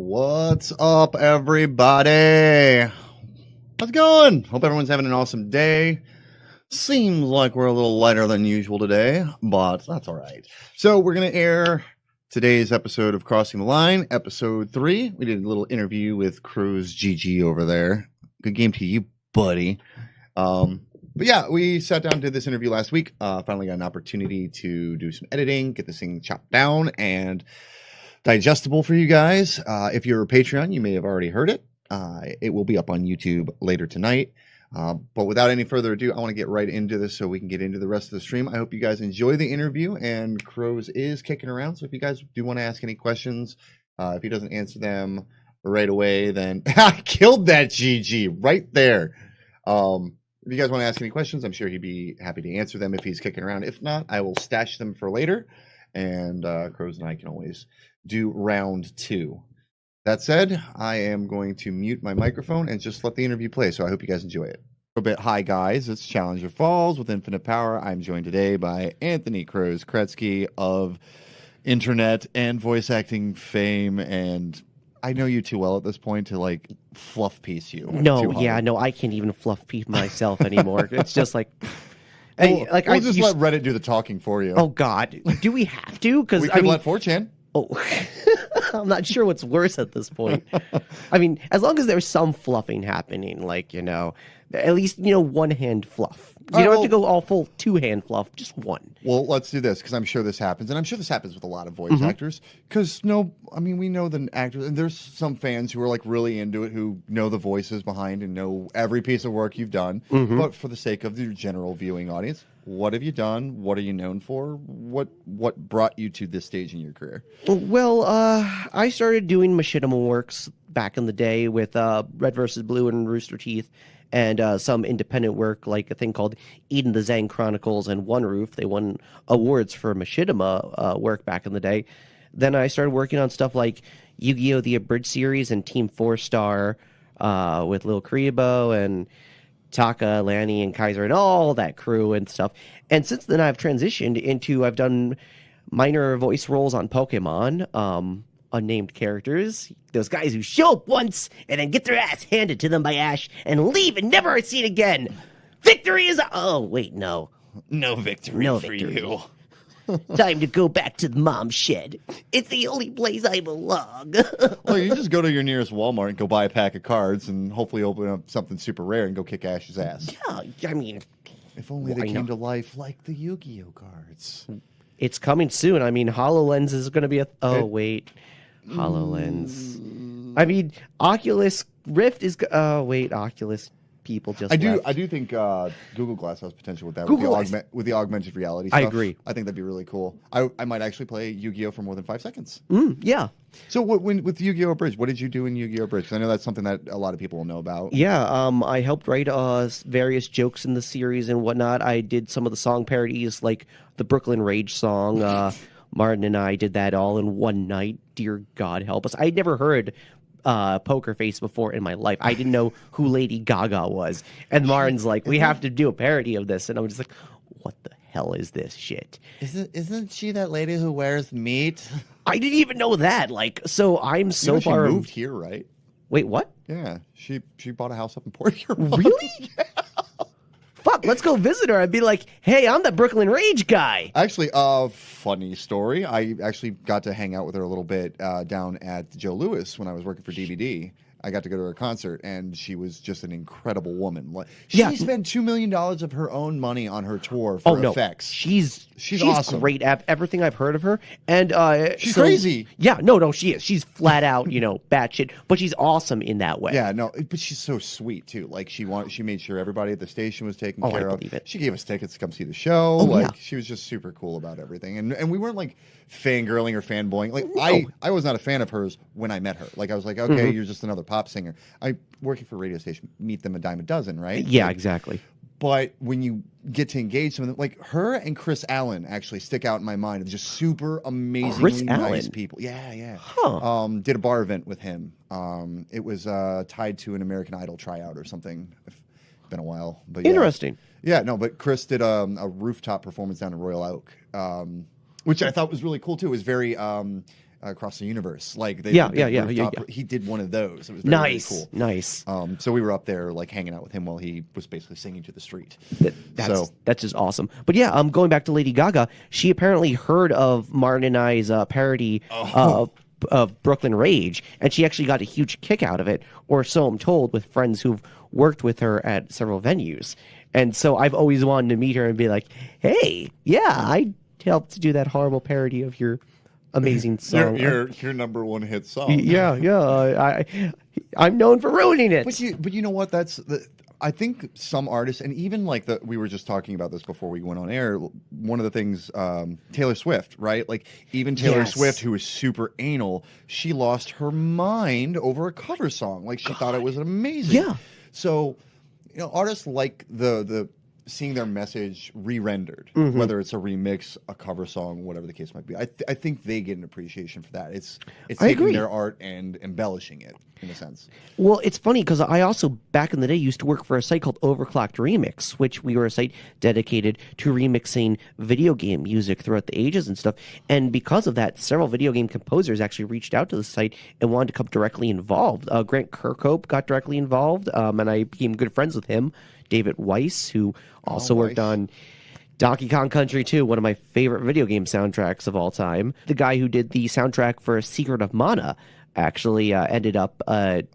What's up, everybody? How's it going? Hope everyone's having an awesome day. Seems like we're a little lighter than usual today, but that's all right. So we're going to air today's episode of Crossing the Line, episode 3. We did a little interview with Kroze GG over there. Good game to you, buddy. But yeah, we sat down and did this interview last week. Finally got an opportunity to do some editing, get this thing chopped down and digestible for you guys. If you're a Patreon, you may have already heard it. It will be up on YouTube later tonight. But without any further ado, I want to get right into this so we can get into the rest of the stream. I hope you guys enjoy the interview, and Kroze is kicking around. So if you guys do want to ask any questions, if he doesn't answer them right away, then I killed that GG right there. If you guys want to ask any questions, I'm sure he'd be happy to answer them if he's kicking around. If not, I will stash them for later, and Kroze and I can always do round 2. That said, I am going to mute my microphone and just let the interview play, so I hope you guys enjoy it. A bit. Hi, guys. It's Challenger Falls with Infinite Power. I'm joined today by Anthony Kroze Kretsky of internet and voice acting fame, and I know you too well at this point to, like, fluff piece you. No, I can't even fluff piece myself anymore. It's just like... Hey, like we'll just let Reddit do the talking for you. Oh, God. Do we have to? Because we could let 4chan. Oh, I'm not sure what's worse at this point. I mean, as long as there's some fluffing happening, like, at least, one-hand fluff. You don't have to go all full two-hand fluff, just one. Well, let's do this, because I'm sure this happens, and I'm sure this happens with a lot of voice actors, because, we know the actors, and there's some fans who are, like, really into it, who know the voices behind and know every piece of work you've done, but for the sake of the general viewing audience, what have you done? What are you known for? What brought you to this stage in your career? Well, I started doing machinima works back in the day with Red vs. Blue and Rooster Teeth, and some independent work like a thing called Eden the Zang Chronicles and One Roof. They won awards for machinima work back in the day. Then I started working on stuff like Yu-Gi-Oh! The Abridged series and Team 4-Star with Lil Kribo and Taka, Lanny, and Kaiser, and all that crew and stuff. And since then, I've transitioned into, I've done minor voice roles on Pokemon, unnamed characters, those guys who show up once and then get their ass handed to them by Ash and leave and never are seen again. Victory is... Oh, wait, no. No victory for you. Time to go back to the mom shed. It's the only place I belong. Well, you just go to your nearest Walmart and go buy a pack of cards and hopefully open up something super rare and go kick Ash's ass. Yeah, I mean... If only they came to life like the Yu-Gi-Oh cards. It's coming soon. I mean, HoloLens is going to be a... Oh, wait. HoloLens. I mean, Oculus Rift is... Oh, wait, Oculus... People just I do think Google Glass has potential with that. With the augmented reality stuff. I agree. I think that'd be really cool. I might actually play Yu-Gi-Oh for more than 5 seconds. Yeah. So with Yu-Gi-Oh Bridge, what did you do in Yu-Gi-Oh Bridge? Because I know that's something that a lot of people will know about. Yeah, I helped write various jokes in the series and whatnot. I did some of the song parodies, like the Brooklyn Rage song. Martin and I did that all in one night. Dear God help us. I'd never heard Poker Face before in my life. I didn't know who Lady Gaga was. And Martin's like, we have to do a parody of this. And I'm just like, what the hell is this shit? Isn't she that lady who wears meat? I didn't even know that. Like, so I'm so far... She moved here, right? Wait, what? Yeah, she bought a house up in Port Huron. Really? Yeah. Fuck, let's go visit her. I'd be like, hey, I'm the Brooklyn Rage guy. Actually, funny story. I actually got to hang out with her a little bit down at Joe Louis when I was working for DVD. I got to go to her concert, and she was just an incredible woman. She spent $2 million of her own money on her tour for effects. She's awesome. Great at everything I've heard of her. And she's crazy. Yeah, no, she is. She's flat out, batshit, but she's awesome in that way. Yeah, no, but she's so sweet too. Like she made sure everybody at the station was taken care of. It. She gave us tickets to come see the show. She was just super cool about everything. And we weren't like fangirling or fanboying. Like I was not a fan of hers when I met her. Like I was like, okay, you're just another pop singer. I working for a radio station, meet them a dime a dozen, right? Yeah, exactly. But when you get to engage some of them, like her and Chris Allen actually stick out in my mind of just super amazingly nice people. Yeah. Huh. Did a bar event with him. It was tied to an American Idol tryout or something. It's been a while, but interesting. Yeah, no, but Chris did a rooftop performance down in Royal Oak, which I thought was really cool too. It was very across the universe. Like they, Yeah, the yeah, yeah, rooftop- yeah. He did one of those. It was very, Nice, very cool. nice. So we were up there like hanging out with him while he was basically singing to the street. That's just awesome. But yeah, going back to Lady Gaga, she apparently heard of Martin and I's parody of Brooklyn Rage, and she actually got a huge kick out of it, or so I'm told, with friends who've worked with her at several venues. And so I've always wanted to meet her and be like, hey, yeah, I helped do that horrible parody of your amazing song. Your number one hit song. Yeah. I'm known for ruining it. But you know what? I think some artists, and even like we were just talking about this before we went on air. One of the things, Taylor Swift, right? Like even Taylor Swift, who is super anal, she lost her mind over a cover song. Like she thought it was amazing. Yeah. So, artists like the seeing their message re-rendered, whether it's a remix, a cover song, whatever the case might be. I think they get an appreciation for that. It's taking their art and embellishing it in a sense. Well, it's funny because I also back in the day used to work for a site called Overclocked Remix, which we were a site dedicated to remixing video game music throughout the ages and stuff. And because of that, several video game composers actually reached out to the site and wanted to come directly involved. Grant Kirkhope got directly involved, and I became good friends with him. David Weiss, who also worked on Donkey Kong Country 2, one of my favorite video game soundtracks of all time. The guy who did the soundtrack for Secret of Mana actually ended up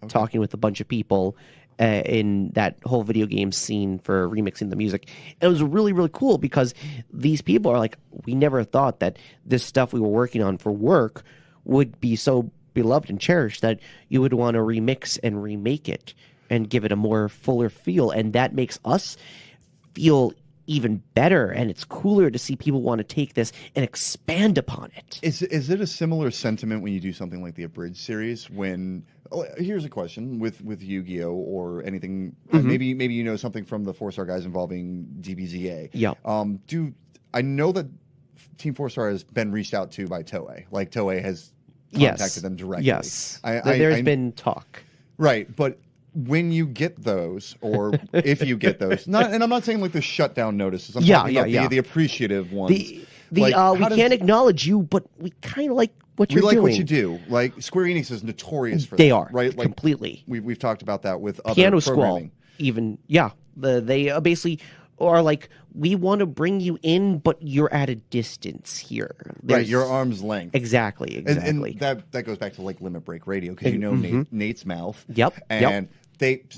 talking with a bunch of people in that whole video game scene for remixing the music. It was really, really cool because these people are like, we never thought that this stuff we were working on for work would be so beloved and cherished that you would want to remix and remake it and give it a more fuller feel. And that makes us feel even better. And it's cooler to see people want to take this and expand upon it. Is it a similar sentiment when you do something like the Abridged series? Here's a question with Yu-Gi-Oh! Or anything, maybe something from the 4-Star guys involving DBZA. Yeah. I know that Team 4-Star has been reached out to by Toei. Like Toei has contacted them directly. Yes. There's been talk. Right, but when you get those, or if you get those, and I'm not saying like the shutdown notices. I'm talking about the appreciative ones. We can't acknowledge you, but we kind of like what you're doing. We like what you do. Like Square Enix is notorious for they that. are right? Like, completely. We've talked about that with other Piano programming. Squall. Even they basically are like, we want to bring you in, but you're at a distance here. Right, your arm's length. Exactly. And that goes back to like Limit Break Radio because Nate's mouth. Yep. And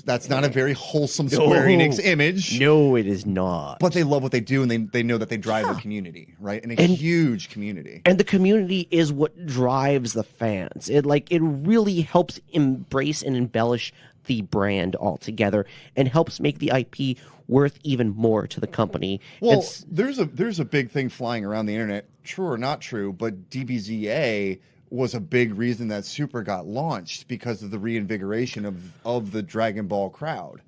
that's not a very wholesome Square Enix image. No, it is not. But they love what they do, and they know that they drive a community, right? And a huge community. And the community is what drives the fans. It really helps embrace and embellish the brand altogether and helps make the IP worth even more to the company. Well, there's a big thing flying around the internet, true or not true, but DBZA was a big reason that Super got launched because of the reinvigoration of the Dragon Ball crowd.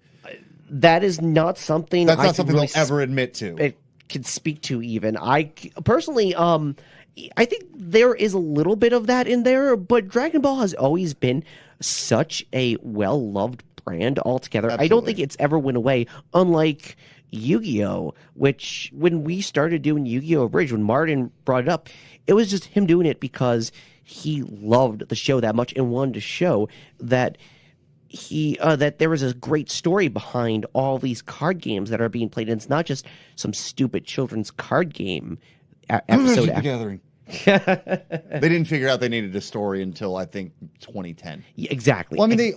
That is not something they'll ever admit to. It can speak to even. I personally, I think there is a little bit of that in there, but Dragon Ball has always been such a well-loved brand altogether. Absolutely. I don't think it's ever went away, unlike Yu-Gi-Oh!, which when we started doing Yu-Gi-Oh! Bridge, when Martin brought it up, it was just him doing it because he loved the show that much and wanted to show that that there was a great story behind all these card games that are being played. And it's not just some stupid children's card game episode. Gathering. They didn't figure out they needed a story until I think 2010. Yeah, exactly. Well, I mean,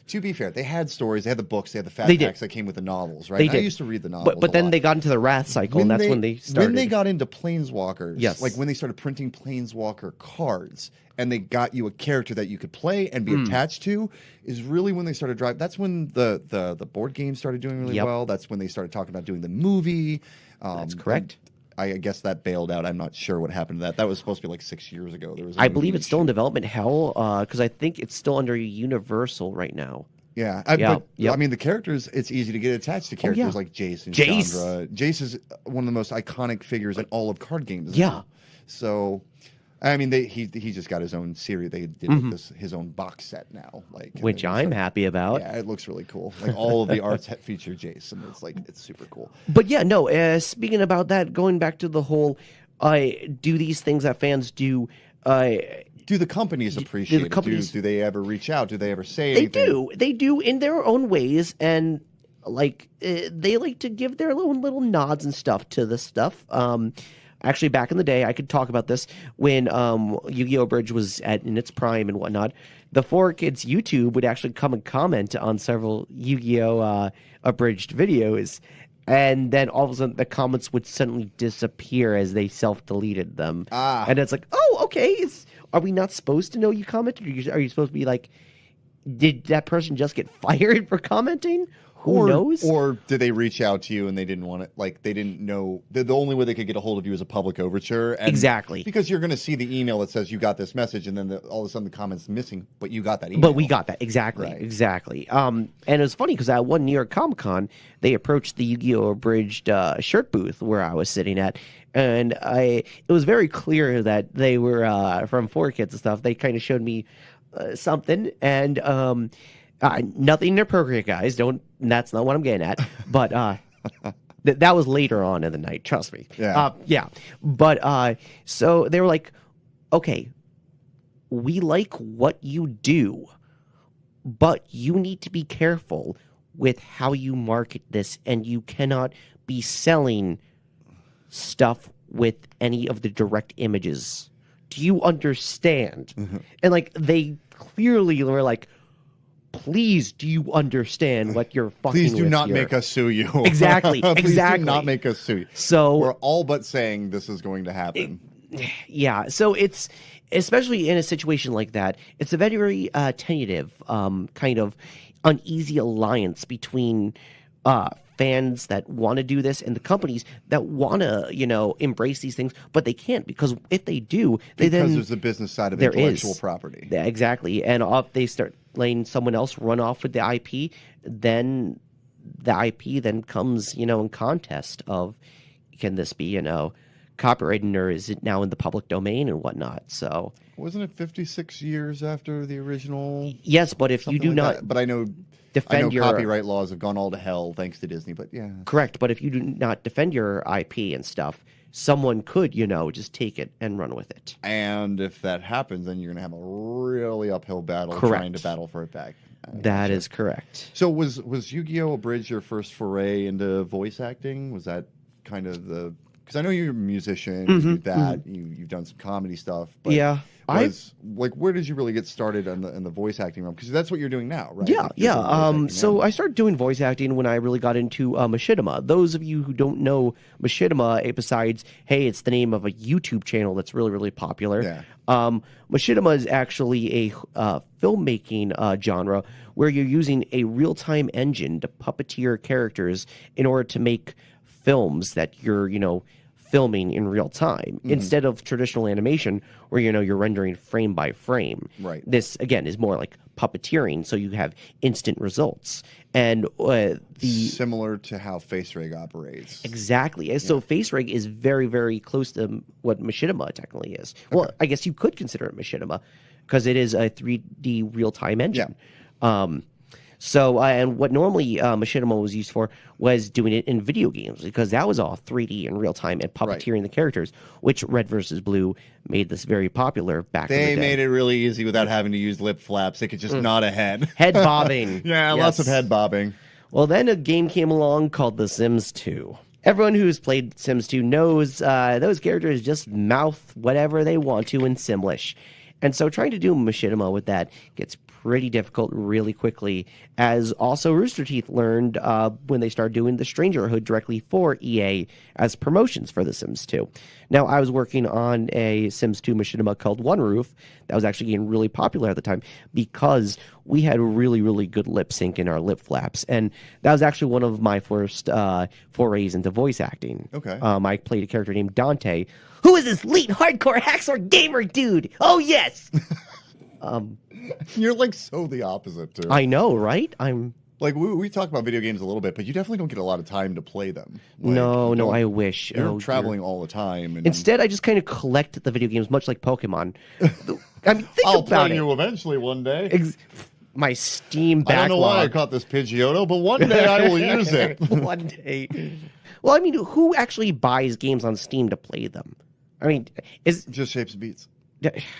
to be fair, they had stories, they had the books, they had the fat packs that came with the novels, right? I used to read the novels. But then they got into the Wrath cycle, and that's when they started. When they got into Planeswalkers, yes. Like when they started printing Planeswalker cards, and they got you a character that you could play and be attached to, is really when they started driving. That's when the board game started doing really well. That's when they started talking about doing the movie. That's correct. I guess that bailed out. I'm not sure what happened to that. That was supposed to be like 6 years ago. I believe it's still in development hell because I think it's still under Universal right now. Yeah. I mean, the characters, it's easy to get attached to characters like Jace and Chandra. Jace is one of the most iconic figures in all of card games. Yeah. So, I mean, he just got his own series. They did his own box set now, which I'm happy about. Yeah, it looks really cool. Like all of the arts feature Jace, and it's super cool. But yeah, no. Speaking about that, going back to the whole, do these things that fans do Do the companies appreciate it? Do they ever reach out? Do they ever say anything? They do in their own ways, and like they like to give their own little nods and stuff to this stuff. Actually, back in the day, I could talk about this when Yu-Gi-Oh! Bridge was in its prime and whatnot. The 4Kids YouTube would actually come and comment on several Yu-Gi-Oh! Abridged videos, and then all of a sudden the comments would suddenly disappear as they self-deleted them. And it's like, oh, okay, are we not supposed to know you commented? Are you supposed to be like, did that person just get fired for commenting? Who knows? Or did they reach out to you and they didn't want it? Like, they didn't know. The only way they could get a hold of you is a public overture. And exactly. Because you're going to see the email that says you got this message, and then all of a sudden the comment's missing, but you got that email. But we got that. Exactly. Right. Exactly. And it was funny because at one New York Comic-Con, they approached the Yu-Gi-Oh! Abridged shirt booth where I was sitting at. And it was very clear that they were from 4Kids and stuff. They kind of showed me something. And nothing inappropriate, guys. That's not what I'm getting at. But that was later on in the night. Trust me. Yeah. Yeah. But so they were like, okay, we like what you do, but you need to be careful with how you market this, and you cannot be selling stuff with any of the direct images. Do you understand? Mm-hmm. And like they clearly were like, please, do you understand what you're fucking Please do with not here? make us sue you. Exactly. Please exactly. do not make us sue you. So we're all but saying this is going to happen. Yeah. So it's, especially in a situation like that, it's a very tentative, kind of uneasy alliance between fans that want to do this and the companies that want to, embrace these things, but they can't, because if they do, because there's the business side of intellectual property. Yeah, exactly. And if they start letting someone else run off with the IP, then the IP then comes, in contest of, can this be, copyrighted, or is it now in the public domain and whatnot? So wasn't it 56 years after the original? Yes, but if you do not, but I know copyright laws have gone all to hell thanks to Disney, but yeah. Correct, but if you do not defend your IP and stuff, someone could, just take it and run with it. And if that happens, then you're going to have a really uphill battle trying to battle for it back. That is correct. So was Yu-Gi-Oh! Abridged your first foray into voice acting? Was that kind of because I know you're a musician, you do that, you've done some comedy stuff, but yeah. Where did you really get started in the voice acting realm? Because that's what you're doing now, right? Yeah. So I started doing voice acting when I really got into Machinima. Those of you who don't know Machinima, besides, hey, it's the name of a YouTube channel that's really, really popular. Yeah. Machinima is actually a filmmaking genre where you're using a real-time engine to puppeteer characters in order to make films that you're, filming in real time instead of traditional animation where you're rendering frame by frame. Right. This again is more like puppeteering, so you have instant results. And similar to how FaceRig operates. Exactly. Yeah. So FaceRig is very, very close to what Machinima technically is. Okay. Well, I guess you could consider it Machinima because it is a 3D real-time engine. Yeah. So, and what normally Machinima was used for was doing it in video games, because that was all 3D in real time and puppeteering the characters, which Red vs. Blue made this very popular back in the day. They made it really easy without having to use lip flaps. They could just nod a head. Head bobbing. Yeah, yes. Lots of head bobbing. Well, then a game came along called The Sims 2. Everyone who's played Sims 2 knows those characters just mouth whatever they want to in Simlish. And so trying to do Machinima with that gets pretty difficult really quickly, as also Rooster Teeth learned when they started doing the Strangerhood directly for EA as promotions for The Sims 2. Now, I was working on a Sims 2 Machinima called One Roof that was actually getting really popular at the time because we had really, really good lip sync in our lip flaps. And that was actually one of my first forays into voice acting. Okay. I played a character named Dante, who is this elite hardcore hacksaw gamer dude. Oh, yes. You're like so the opposite, too. I know, right? I'm like, we talk about video games a little bit, but you definitely don't get a lot of time to play them. Like, no, I wish. You're traveling all the time. And instead, I just kind of collect the video games, much like Pokemon. I mean, I'll about play you eventually one day. My Steam backlog. I don't know why I caught this Pidgeotto, but one day I will use it. One day. Well, I mean, who actually buys games on Steam to play them? I mean, just Shapes and Beats.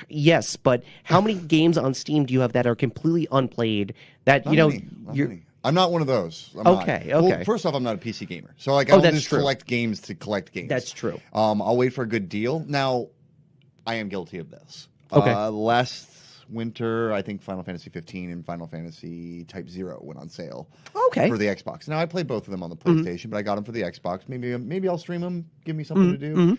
Yes, but how many games on Steam do you have that are completely unplayed? That Not many, not many. I'm not one of those. I'm Okay, not. okay. Well, first off, I'm not a PC gamer, so like I don't that's just true. collect games to collect games. That's true. I'll wait for a good deal. Now, I am guilty of this. Okay. Last winter, I think Final Fantasy 15 and Final Fantasy Type 0 went on sale. Okay. For the Xbox. Now I played both of them on the PlayStation, but I got them for the Xbox. Maybe I'll stream them. Give me something to do.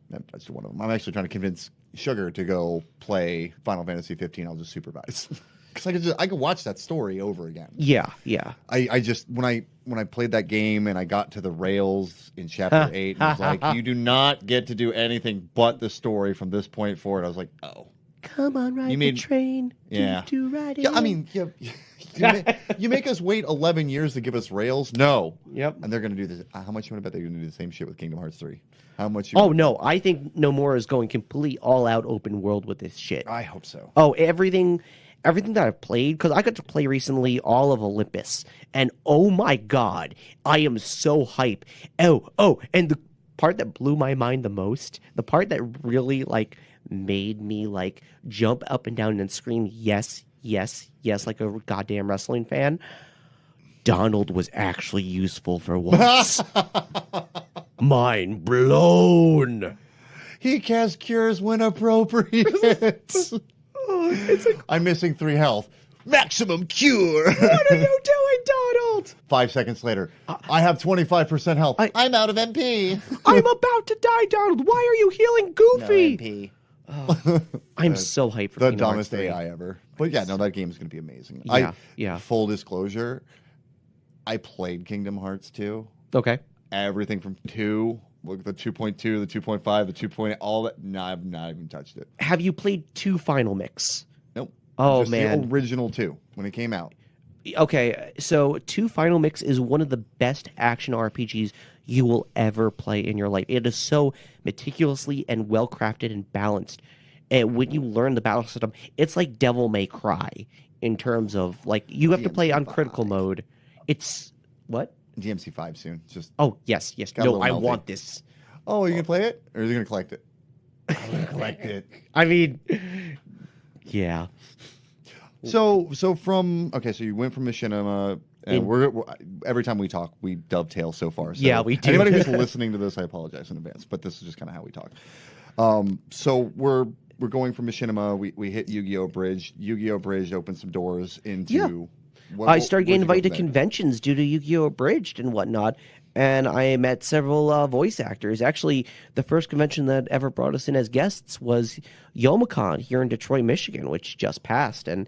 That's one of them. I'm actually trying to convince Sugar to go play Final Fantasy 15. I'll just supervise because I could watch that story over again. Yeah, yeah. I just when I played that game and I got to the rails in chapter 8, and it was like, you do not get to do anything but the story from this point forward. I was like, oh. Come on, ride the train. Yeah. Ride it. Yeah, I mean, you make us wait 11 years to give us rails? No. Yep. And they're going to do this. How much you want to bet they're going to do the same shit with Kingdom Hearts 3? How much? Oh, no. I think No More is going complete all-out open world with this shit. I hope so. Oh, everything that I've played, because I got to play recently all of Olympus, and oh my god, I am so hype. Oh, and the part that blew my mind the most, the part that really, like, made me, like, jump up and down and scream, yes, yes, yes, like a goddamn wrestling fan, Donald was actually useful for once. Mind blown. He casts cures when appropriate. It's like, I'm missing 3 health. Maximum cure. What are you doing, Donald? 5 seconds later, I have 25% health. I'm out of MP. I'm about to die, Donald. Why are you healing Goofy? No MP. Oh, I'm so hyped for The Kingdom Hearts dumbest 3. AI ever. But yeah, no, that game is going to be amazing. Yeah. Full disclosure, I played Kingdom Hearts 2. Okay. Everything from 2, look at the 2.2, the 2.5, the 2.8, all that. No, I've not even touched it. Have you played 2 Final Mix? Nope. Oh, Just man. the original 2 when it came out. Okay, so 2 Final Mix is one of the best action RPGs you will ever play in your life. It is so meticulously and well crafted and balanced. And when you learn the battle system, it's like Devil May Cry in terms of, like, you have to play on critical mode. It's what? DMC5 soon. Just yes. Got a No, little I melty. want this. Oh, are you gonna play it, or are you gonna collect it? I'm gonna collect it. I mean, yeah. So from so you went from Machinima, and we're every time we talk, we dovetail so far. So Yeah, we do. Anybody who's listening to this, I apologize in advance, but this is just kind of how we talk. So we're going from Machinima. We hit Yu-Gi-Oh! Bridge. Yu-Gi-Oh! Bridge opened some doors into. Yeah. What, I started getting where'd you invited go to from there? conventions due to Yu-Gi-Oh! Abridged and whatnot, and I met several voice actors. Actually, the first convention that ever brought us in as guests was Youmacon here in Detroit, Michigan, which just passed, and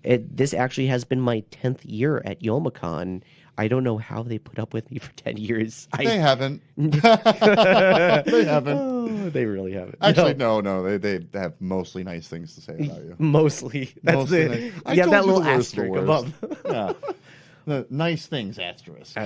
this actually has been my 10th year at Youmacon. I don't know how they put up with me for 10 years. They haven't. They haven't. Oh, they really haven't. Actually, no. They have mostly nice things to say about you. Mostly. That's Mostly the nice. I yeah, told that you little the worst of the asterisk worst. above. Yeah. The nice things asterisk.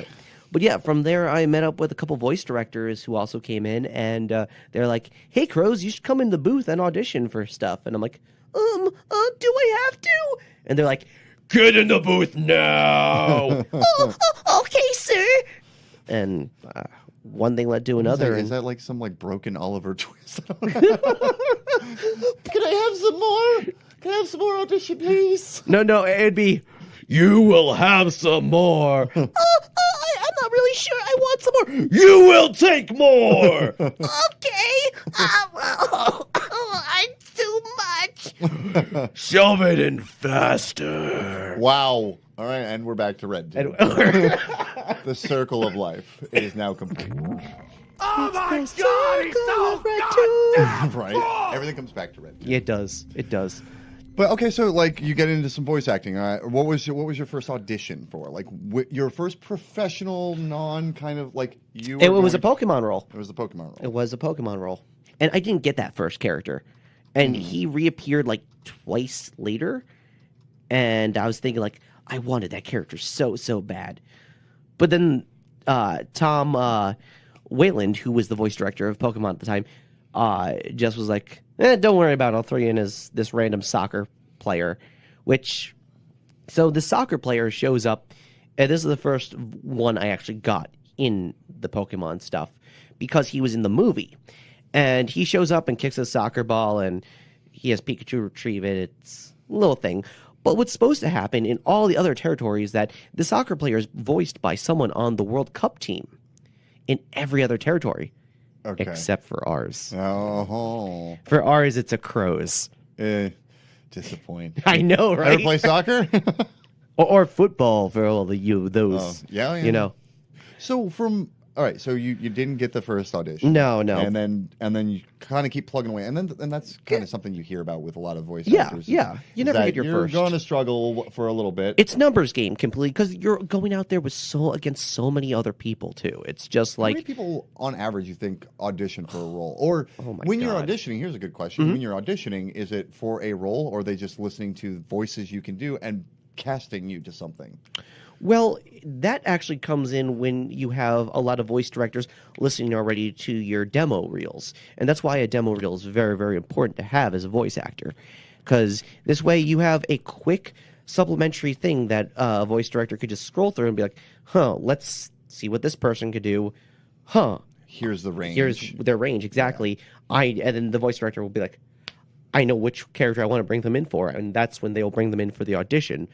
But yeah, from there I met up with a couple voice directors who also came in, and they're like, "Hey, Kroze, you should come in the booth and audition for stuff." And I'm like, do I have to?" And they're like, "Get in the booth now." Okay, sir. And one thing led to another. Is that like some like broken Oliver Twist? Can I have some more? Can I have some more audition, please? No, it'd be, "You will have some more." I'm not really sure. I want some more. You will take more. Okay. I'm too much. Shove it in faster. Wow. All right, and we're back to Red Dead. The circle of life is now complete. Oh my god, he's so goddamn Right? Everything comes back to Red Dead. Yeah, it does. It does. But okay, so like you get into some voice acting. What was your first audition for? Like your first professional, non kind of like you. It was a Pokemon role. It was a Pokemon role. It was a Pokemon role. And I didn't get that first character. And he reappeared like twice later. And I was thinking, like, I wanted that character so bad. But then Tom Wayland, who was the voice director of Pokemon at the time, just was like, don't worry about it. I'll throw you in as this random soccer player. So the soccer player shows up, and this is the first one I actually got in the Pokemon stuff, because he was in the movie. And he shows up and kicks a soccer ball, and he has Pikachu retrieve it. It's a little thing. But what's supposed to happen in all the other territories is that the soccer player is voiced by someone on the World Cup team in every other territory. Okay. Except for ours. Oh. For ours, it's a Kroze. Disappoint. I know, right? Ever play soccer? or football for all the those. Yeah. You know. So all right, so you didn't get the first audition. No. And then you kind of keep plugging away. And that's kind of something you hear about with a lot of voice Yeah, actors. yeah. You never get your you're first. You're going to struggle for a little bit. It's numbers game completely because you're going out there with against so many other people too. It's just How like many people on average you think audition for a role? Or Oh my when you're God. auditioning, here's a good question. When you're auditioning, is it for a role or are they just listening to voices you can do and casting you to something? Well, that actually comes in when you have a lot of voice directors listening already to your demo reels. And that's why a demo reel is very, very important to have as a voice actor. Because this way you have a quick supplementary thing that a voice director could just scroll through and be like, let's see what this person could do. Here's the range. Here's their range, exactly. And then the voice director will be like, I know which character I want to bring them in for. And that's when they'll bring them in for the audition.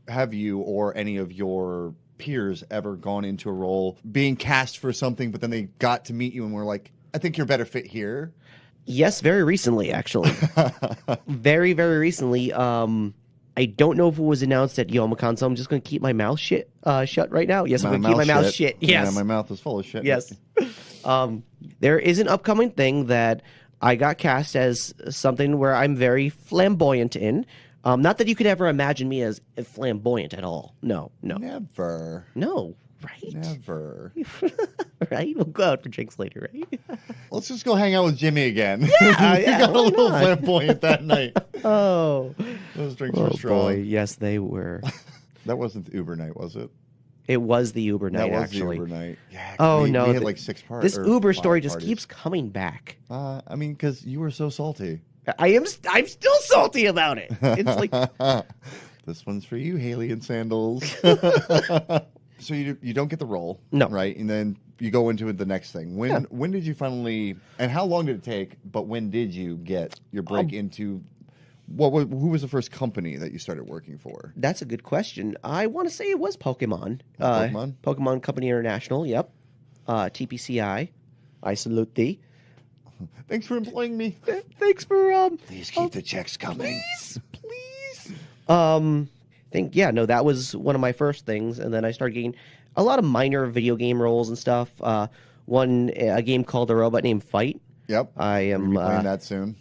Have you or any of your peers ever gone into a role being cast for something, but then they got to meet you and were like, I think you're better fit here? Yes, very recently, actually. Very, very recently. I don't know if it was announced at Youmacon, so I'm just going to keep my mouth shut right now. Yes, I'm going to keep my mouth shut. Yes. Yeah, my mouth is full of shit. Yes. There is an upcoming thing that I got cast as something where I'm very flamboyant in. Not that you could ever imagine me as flamboyant at all. No. Never. No, right? Never. Right? We'll go out for drinks later, right? Let's just go hang out with Jimmy again. Yeah, you got a why little not? flamboyant that night. Oh. Those drinks were strong. Boy, yes, they were. That wasn't the Uber night, was it? It was the Uber night, That was actually. the Uber night. Yeah, Oh, we no. had like 6 parts. This Uber story just keeps coming back. I mean, because you were so salty. I'm still salty about it. It's like This one's for you, Haley and Sandals. So you don't get the role, No. right? And then you go into the next thing. When did you finally? And how long did it take? But when did you get your break into? Who was the first company that you started working for? That's a good question. I want to say it was Pokemon. Pokemon? Pokemon Company International. Yep. TPCI. I salute thee. Thanks for employing me. Thanks for Please keep the checks coming. please. That was one of my first things, and then I started getting a lot of minor video game roles and stuff. A game called A Robot Named Fight. Yep. I am We're gonna be playing that soon.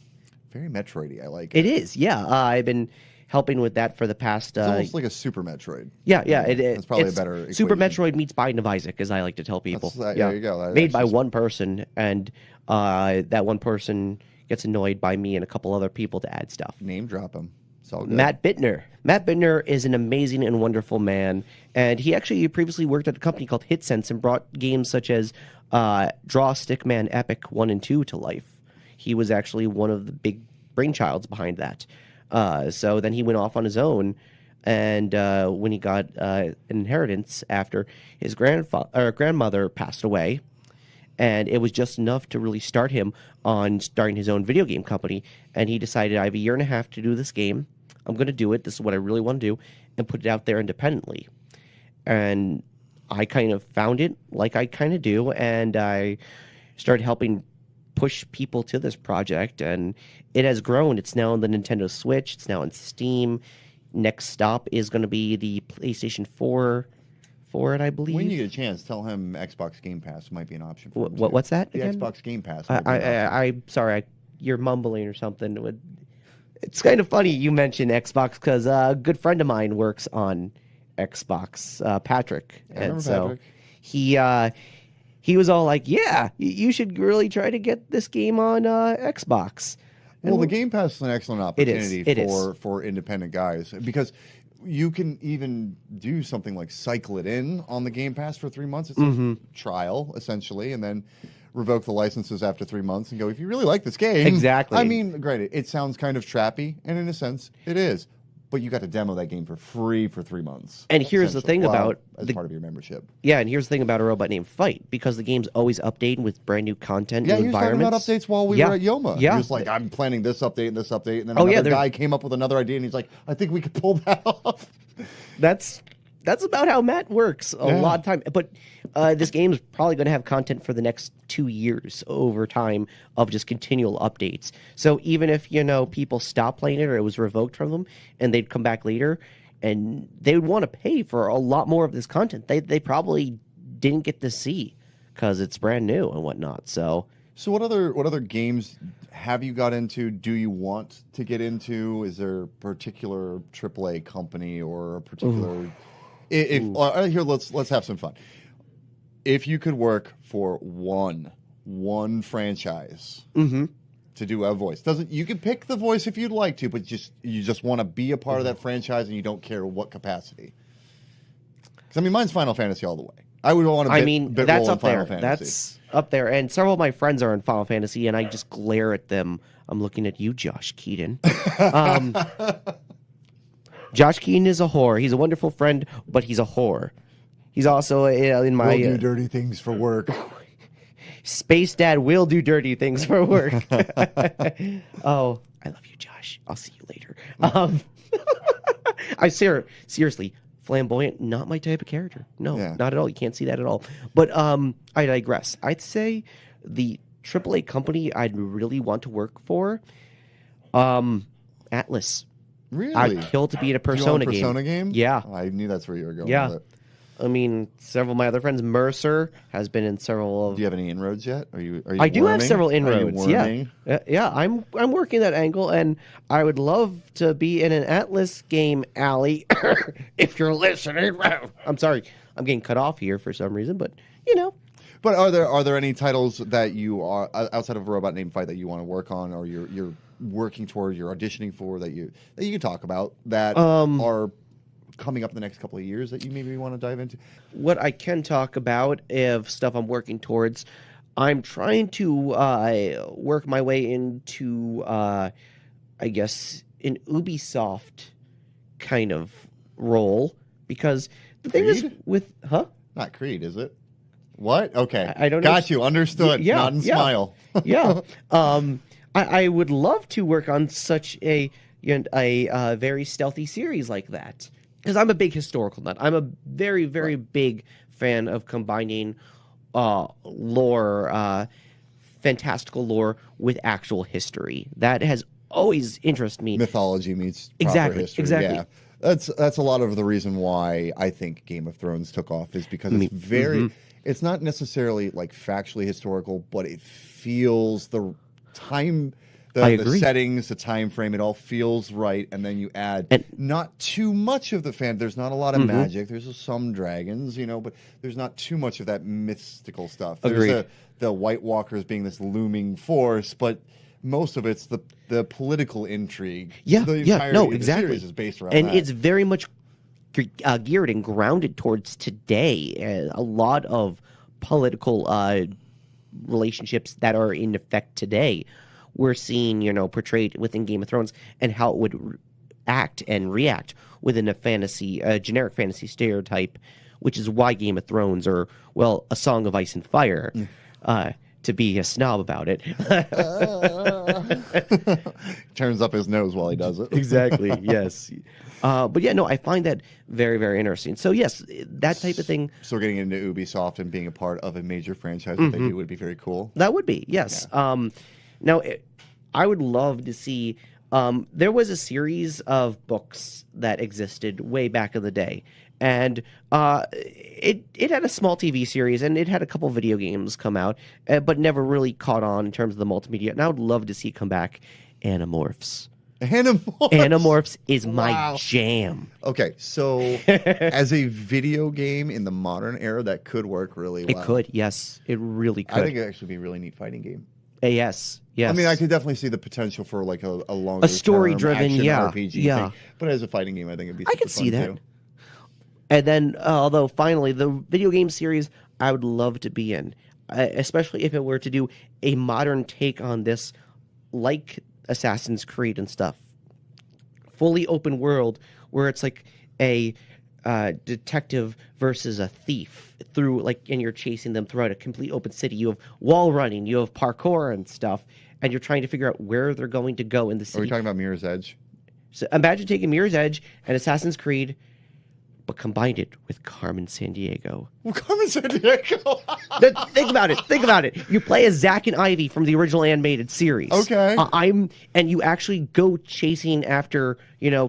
Very Metroidy. I like It is, yeah. I've been helping with that for the past. It's almost like a Super Metroid. Yeah. That's probably it's a better Super equation. Metroid meets Binding of Isaac, as I like to tell people. There you go. That Made by actually- one person, and that one person gets annoyed by me and a couple other people to add stuff. Name drop him. It's all good. Matt Bittner. Matt Bittner is an amazing and wonderful man, and he actually previously worked at a company called HitSense and brought games such as Draw Stickman Epic 1 and 2 to life. He was actually one of the big brainchilds behind that. So then he went off on his own, and when he got an inheritance after his grandmother passed away, and it was just enough to really start him on starting his own video game company, and he decided, I have a year and a half to do this game. I'm going to do it. This is what I really want to do, and put it out there independently. And I kind of found it like I kind of do, and I started helping push people to this project, and it has grown. It's now on the Nintendo Switch. It's now on Steam. Next stop is going to be the PlayStation 4 for it, I believe. When you get a chance, tell him Xbox Game Pass might be an option for him. too. What's that The again? Xbox Game Pass. might be an option. I'm sorry. You're mumbling or something. It's kind of funny you mentioned Xbox because a good friend of mine works on Xbox, Patrick. I remember And so Patrick. he was all like, yeah, you should really try to get this game on Xbox. Well, the Game Pass is an excellent It is. opportunity It is. for independent guys because you can even do something like cycle it in on the Game Pass for 3 months. It's a trial, essentially, and then revoke the licenses after 3 months and go, if you really like this game. Exactly. I mean, granted, it sounds kind of trappy, and in a sense, it is. but you got to demo that game for free for 3 months. And here's the thing about as part of your membership. Yeah, and here's the thing about A Robot Named Fight, because the game's always updating with brand new content, Yeah, new he was talking environments. about updates while we were at Yoma. Yeah. He was like, I'm planning this update, and then another guy came up with another idea, and he's like, I think we could pull that off. That's about how Matt works a lot of time. But this game's probably going to have content for the next 2 years over time of just continual updates. So even if, people stop playing it or it was revoked from them and they'd come back later and they would want to pay for a lot more of this content, they probably didn't get to see because it's brand new and whatnot. So what other games have you got into? Do you want to get into? Is there a particular AAA company or a particular... Here, let's have some fun. If you could work for one franchise to do a voice, you can pick the voice if you'd like to, but you just want to be a part of that franchise and you don't care what capacity. Because mine's Final Fantasy all the way. I would want to. That's up there. That's up there, and several of my friends are in Final Fantasy, and I just glare at them. I'm looking at you, Josh Keaton. Josh Keaton is a whore. He's a wonderful friend, but he's a whore. He's also in my... Will do dirty things for work. Space Dad will do dirty things for work. Oh, I love you, Josh. I'll see you later. Seriously, flamboyant, not my type of character. No, not at all. You can't see that at all. But I digress. I'd say the AAA company I'd really want to work for, Atlas. Really? I'd kill to be in a Persona game. Persona game? Yeah. I knew that's where you were going with it. Several of my other friends, Mercer has been in several of... Do you have any inroads yet? Are you I do have several inroads, yeah. I'm working that angle, and I would love to be in an Atlas game, Allie, if you're listening. I'm sorry. I'm getting cut off here for some reason, but, But are there any titles that you are, outside of A Robot Named Fight, that you want to work on, or you're working toward, you're auditioning for, that you can talk about, that are coming up in the next couple of years that you maybe want to dive into? What I can talk about of stuff I'm working towards, I'm trying to work my way into, I guess, an Ubisoft kind of role, because the thing is with... Not Creed, is it? What? Okay. I don't know. Got you. Understood. Yeah, Nod and smile. Yeah. I would love to work on such a very stealthy series like that, because I'm a big historical nut. I'm a very, very big fan of combining lore, fantastical lore, with actual history. That has always interested me. Mythology meets proper history. Exactly. Yeah. That's a lot of the reason why I think Game of Thrones took off, is because it's very... It's not necessarily like factually historical, but it feels the time, the settings, the time frame, it all feels right. And then you add not too much of the there's not a lot of magic. There's some dragons, but there's not too much of that mystical stuff. There's the White Walkers being this looming force, but most of it's the political intrigue. Exactly. The series is based around and that. it's very much geared and grounded towards today. A lot of political relationships that are in effect today, we're seeing, portrayed within Game of Thrones, and how it would act and react within a generic fantasy stereotype, which is why Game of Thrones, or, well, A Song of Ice and Fire, to be a snob about it. Turns up his nose while he does it. Exactly, yes. But yeah, no, I find that very, very interesting. So yes, that type of thing. So getting into Ubisoft and being a part of a major franchise that they do would be very cool. That would be, yes. Yeah. Now, I would love to see... there was a series of books that existed way back in the day. And it had a small TV series, and it had a couple video games come out, but never really caught on in terms of the multimedia. And I would love to see it come back. Animorphs. Animorphs is my jam. Okay, so as a video game in the modern era, that could work really well. It could, yes. It really could. I think it actually be a really neat fighting game. Yes. I mean, I could definitely see the potential for like a longer, story-driven, RPG thing. But as a fighting game, I think it'd be super I could see fun that. too. And then, although finally, the video game series I would love to be in, especially if it were to do a modern take on this, like Assassin's Creed and stuff. fully open world where it's like a detective versus a thief through and you're chasing them throughout a complete open city. You have wall running, you have parkour and stuff, and you're trying to figure out where they're going to go in the city. Are we talking about Mirror's Edge? So imagine taking Mirror's Edge and Assassin's Creed, but combined it with Carmen Sandiego. Well, Carmen Sandiego. Think about it. Think about it. You play as Zack and Ivy from the original animated series. Okay. And you actually go chasing after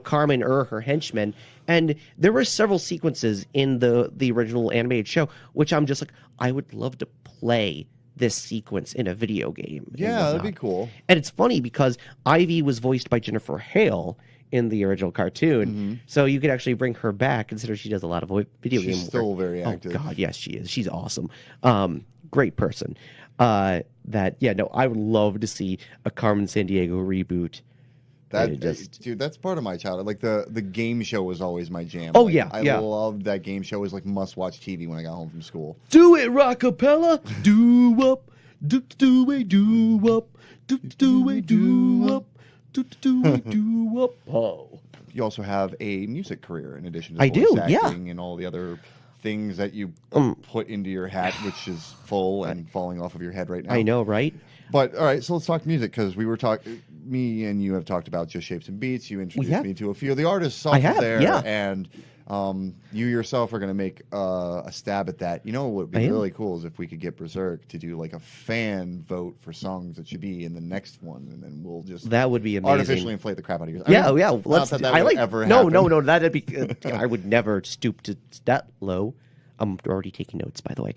Carmen or her henchmen. And there were several sequences in the original animated show, which I'm just like, I would love to play this sequence in a video game. Yeah, that'd be cool. And it's funny because Ivy was voiced by Jennifer Hale in the original cartoon, so you could actually bring her back, considering she does a lot of video game work. She's still very active. Oh God, yes, she is. She's awesome. Great person. I would love to see a Carmen Sandiego reboot. Dude, that's part of my childhood. Like the game show was always my jam. Oh, like, yeah, I loved that game show. It was like must-watch TV when I got home from school. Do it, rockapella. Do up. Do up. Do up. Do up. Do up. Oh. You also have a music career in addition to I voice do, acting and all the other things that you put into your hat, which is full and falling off of your head right now. I know, right? But all right, so let's talk music, because we were talking. Me and you have talked about Just Shapes and Beats. You introduced me to a few of the artists off of there, and you yourself are going to make a stab at that. You know what would be really cool is if we could get Berserk to do like a fan vote for songs that should be in the next one, and then we'll just that would be amazing. Artificially inflate the crap out of yours. Let's. No. That'd be. I would never stoop to that low. I'm already taking notes, by the way.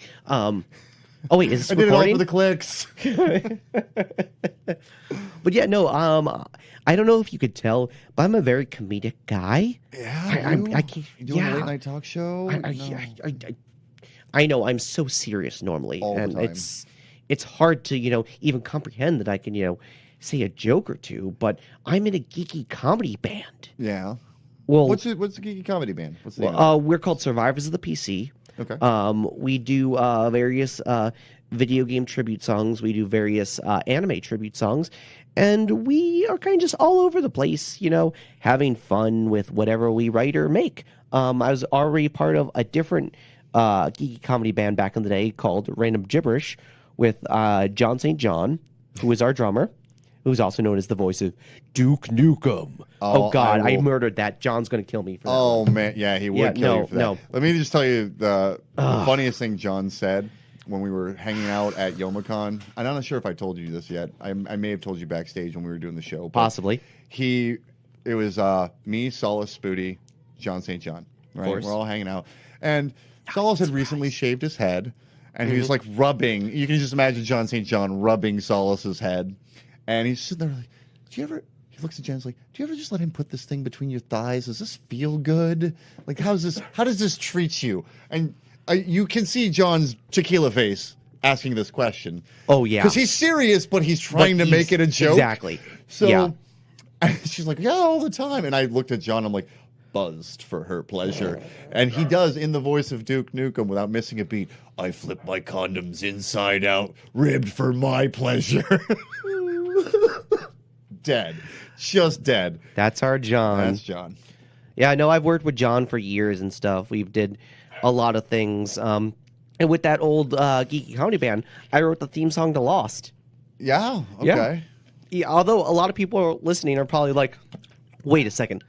Oh wait, is this recording? I did it all for the clicks. But yeah, no. I don't know if you could tell, but I'm a very comedic guy. Yeah, I can't. You doing a late night talk show? I know. I'm so serious normally, all and the time. it's hard to even comprehend that I can say a joke or two. But I'm in a geeky comedy band. Yeah. Well, what's the geeky comedy band? What's the name of it? We're called Survivors of the PC. Okay. We do various video game tribute songs. We do various anime tribute songs. And we are kind of just all over the place, having fun with whatever we write or make. I was already part of a different geeky comedy band back in the day called Random Gibberish with John St. John, who is our drummer, who's also known as the voice of Duke Nukem. Oh God, I murdered that. John's going to kill me for that. Oh, man. Yeah, he would kill you for that. No. Let me just tell you the funniest thing John said when we were hanging out at YomaCon. I'm not sure if I told you this yet. I may have told you backstage when we were doing the show. Possibly. It was me, Solace, Spooty, John St. John. Right? Of course. We're all hanging out. And Solace had recently shaved his head, and he was like rubbing. You can just imagine John St. John rubbing Solace's head. And he's sitting there like, he looks at Jen's like, do you ever just let him put this thing between your thighs? Does this feel good? Like, how does this treat you? And you can see John's tequila face asking this question. Oh, yeah. Because he's serious, but he's trying to make it a joke. Exactly. So she's like, yeah, all the time. And I looked at John, I'm like, buzzed for her pleasure. And he does, in the voice of Duke Nukem, without missing a beat, I flip my condoms inside out, ribbed for my pleasure. Dead. Just dead. That's our John. That's John. Yeah, I know. I've worked with John for years and stuff. We've did a lot of things. And with that old geeky comedy band, I wrote the theme song to Lost. Yeah. Okay. Yeah, although a lot of people listening are probably like, wait a second.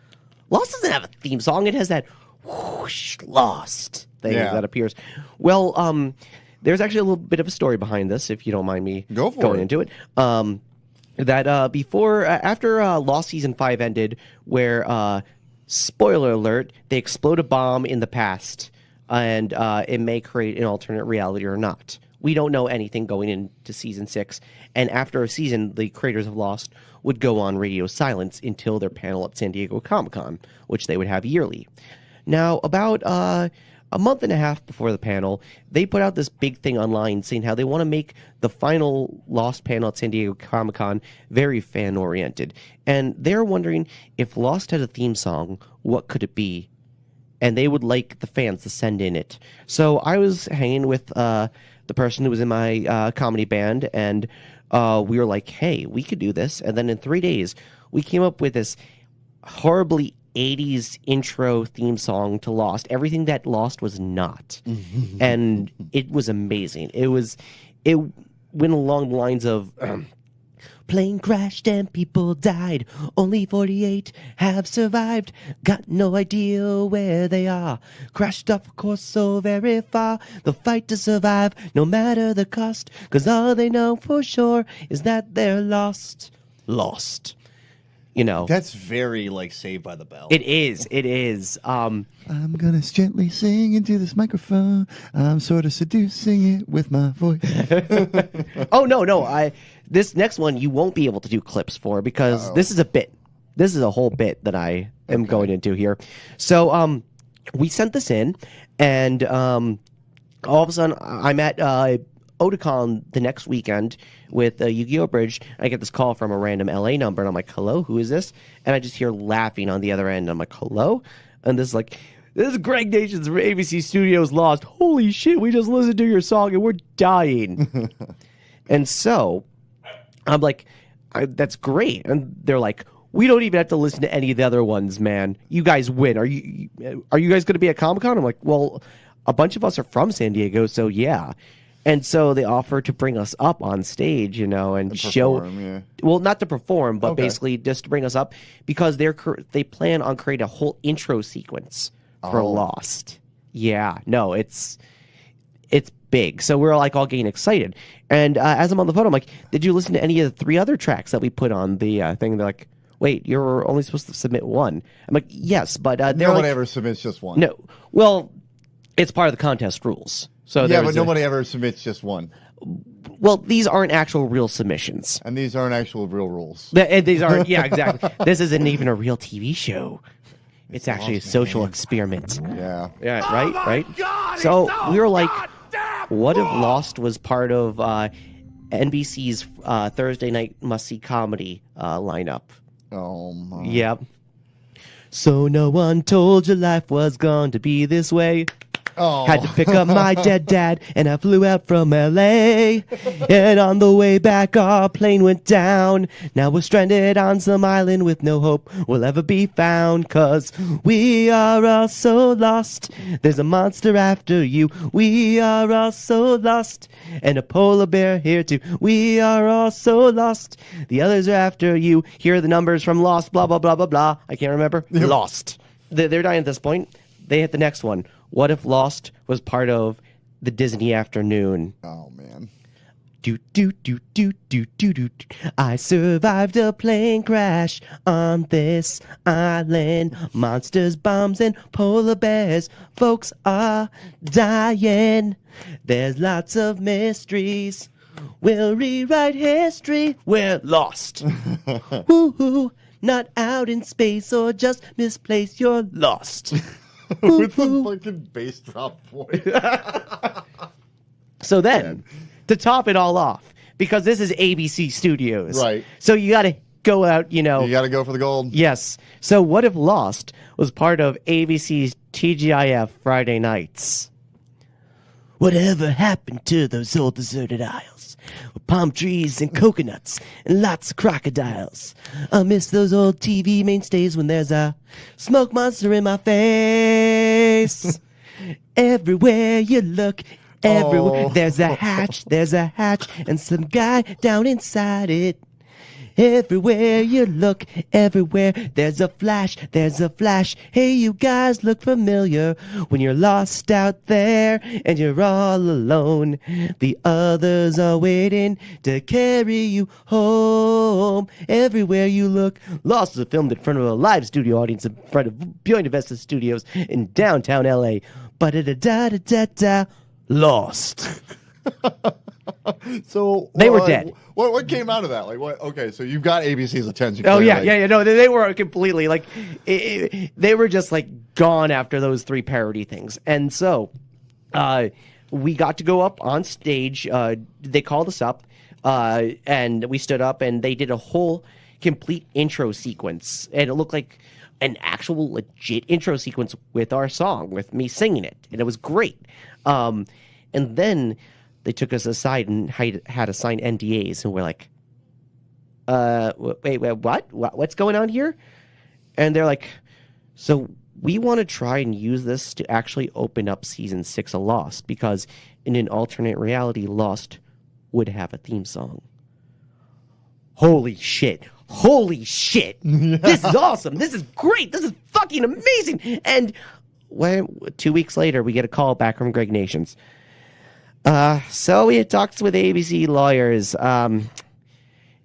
Lost doesn't have a theme song. It has that whoosh, Lost thing that appears. Well, there's actually a little bit of a story behind this, if you don't mind me going into it. That after Lost Season 5 ended, where, spoiler alert, they explode a bomb in the past, and it may create an alternate reality or not. We don't know anything going into Season 6, and after a season, the creators of Lost would go on radio silence until their panel at San Diego Comic-Con, which they would have yearly. Now, about a month and a half before the panel, they put out this big thing online saying how they want to make the final Lost panel at San Diego Comic-Con very fan-oriented. And they're wondering, if Lost had a theme song, what could it be? And they would like the fans to send in it. So I was hanging with the person who was in my comedy band, and we were like, hey, we could do this. And then in 3 days, we came up with this horribly 80s intro theme song to Lost. Everything that Lost was not. And it was amazing. It went along the lines of plane crashed and people died. Only 48 have survived. Got no idea where they are. Crashed off course so very far. They'll fight to survive no matter the cost. 'Cause all they know for sure is that they're lost. Lost. You know. That's very like Saved by the Bell. It is. It is. I'm gonna gently sing into this microphone. I'm sort of seducing it with my voice. Oh no! This next one you won't be able to do clips for because this is a bit. This is a whole bit that I am going into here. So we sent this in, and all of a sudden I'm at Otakon the next weekend with Yu-Gi-Oh! Bridge. I get this call from a random LA number, and I'm like, hello, who is this? And I just hear laughing on the other end. I'm like, hello? And this is Greg Nations from ABC Studios Lost. Holy shit, we just listened to your song, and we're dying. And so I'm like, that's great. And they're like, we don't even have to listen to any of the other ones, man. You guys win. Are you guys going to be at Comic-Con? I'm like, well, a bunch of us are from San Diego, so yeah. And so they offer to bring us up on stage, you know, and show. Yeah. Well, not to perform, but basically just to bring us up because they plan on creating a whole intro sequence for Lost. Yeah, no, it's big. So we're like all getting excited. And as I'm on the phone, I'm like, "Did you listen to any of the 3 other tracks that we put on the thing?" They're like, "Wait, you're only supposed to submit 1." I'm like, "Yes, but nobody ever submits just 1." No, well, it's part of the contest rules. So yeah, but nobody ever submits just 1. Well, these aren't actual real submissions. And these aren't actual real rules. And these aren't, yeah, exactly. This isn't even a real TV show. It's actually a social experiment. Yeah. Yeah, right? God, so we were like, what if Lost was part of NBC's Thursday night must-see comedy lineup? Oh, my. Yep. So no one told you life was going to be this way. Oh. Had to pick up my dead dad, and I flew out from L.A. And on the way back, our plane went down. Now we're stranded on some island with no hope we'll ever be found. 'Cause we are all so lost. There's a monster after you. We are all so lost. And a polar bear here too. We are all so lost. The others are after you. Here are the numbers from Lost, blah, blah, blah, blah, blah. I can't remember. Yep. Lost. They're dying at this point. They hit the next one. What if Lost was part of the Disney afternoon? Oh, man. Do, do, do, do, do, do, do. I survived a plane crash on this island. Monsters, bombs, and polar bears. Folks are dying. There's lots of mysteries. We'll rewrite history. We're lost. Woo-hoo. Not out in space or just misplaced. You're lost. With the fucking bass drop voice. So then, to top it all off, because this is ABC Studios. Right. So you got to go out, you know. You got to go for the gold. Yes. So what if Lost was part of ABC's TGIF Friday nights? Whatever happened to those old deserted isles? With palm trees and coconuts and lots of crocodiles. I miss those old TV mainstays when there's a smoke monster in my face. Everywhere you look, everywhere there's a hatch, and some guy down inside it. Everywhere you look, everywhere there's a flash. Hey, you guys look familiar when you're lost out there and you're all alone. The others are waiting to carry you home. Everywhere you look. Lost is filmed in front of a live studio audience in front of Beyond Investa Studios in downtown LA. Ba-da-da-da-da-da-da. Lost. So they were dead. What came out of that? Like, what? Okay, so you've got ABC's attention. Oh clearly. yeah. No, they were completely like, they were just like gone after those 3 parody things, and so we got to go up on stage. They called us up, and we stood up, and they did a whole complete intro sequence, and it looked like an actual legit intro sequence with our song, with me singing it, and it was great. And then they took us aside and had to sign NDAs, and we're like, wait, what? What's going on here? And they're like, so we want to try and use this to actually open up season 6 of Lost, because in an alternate reality, Lost would have a theme song. Holy shit. Holy shit. This is awesome. This is great. This is fucking amazing. And 2 weeks later, we get a call back from Greg Nations. So we had talked with ABC lawyers.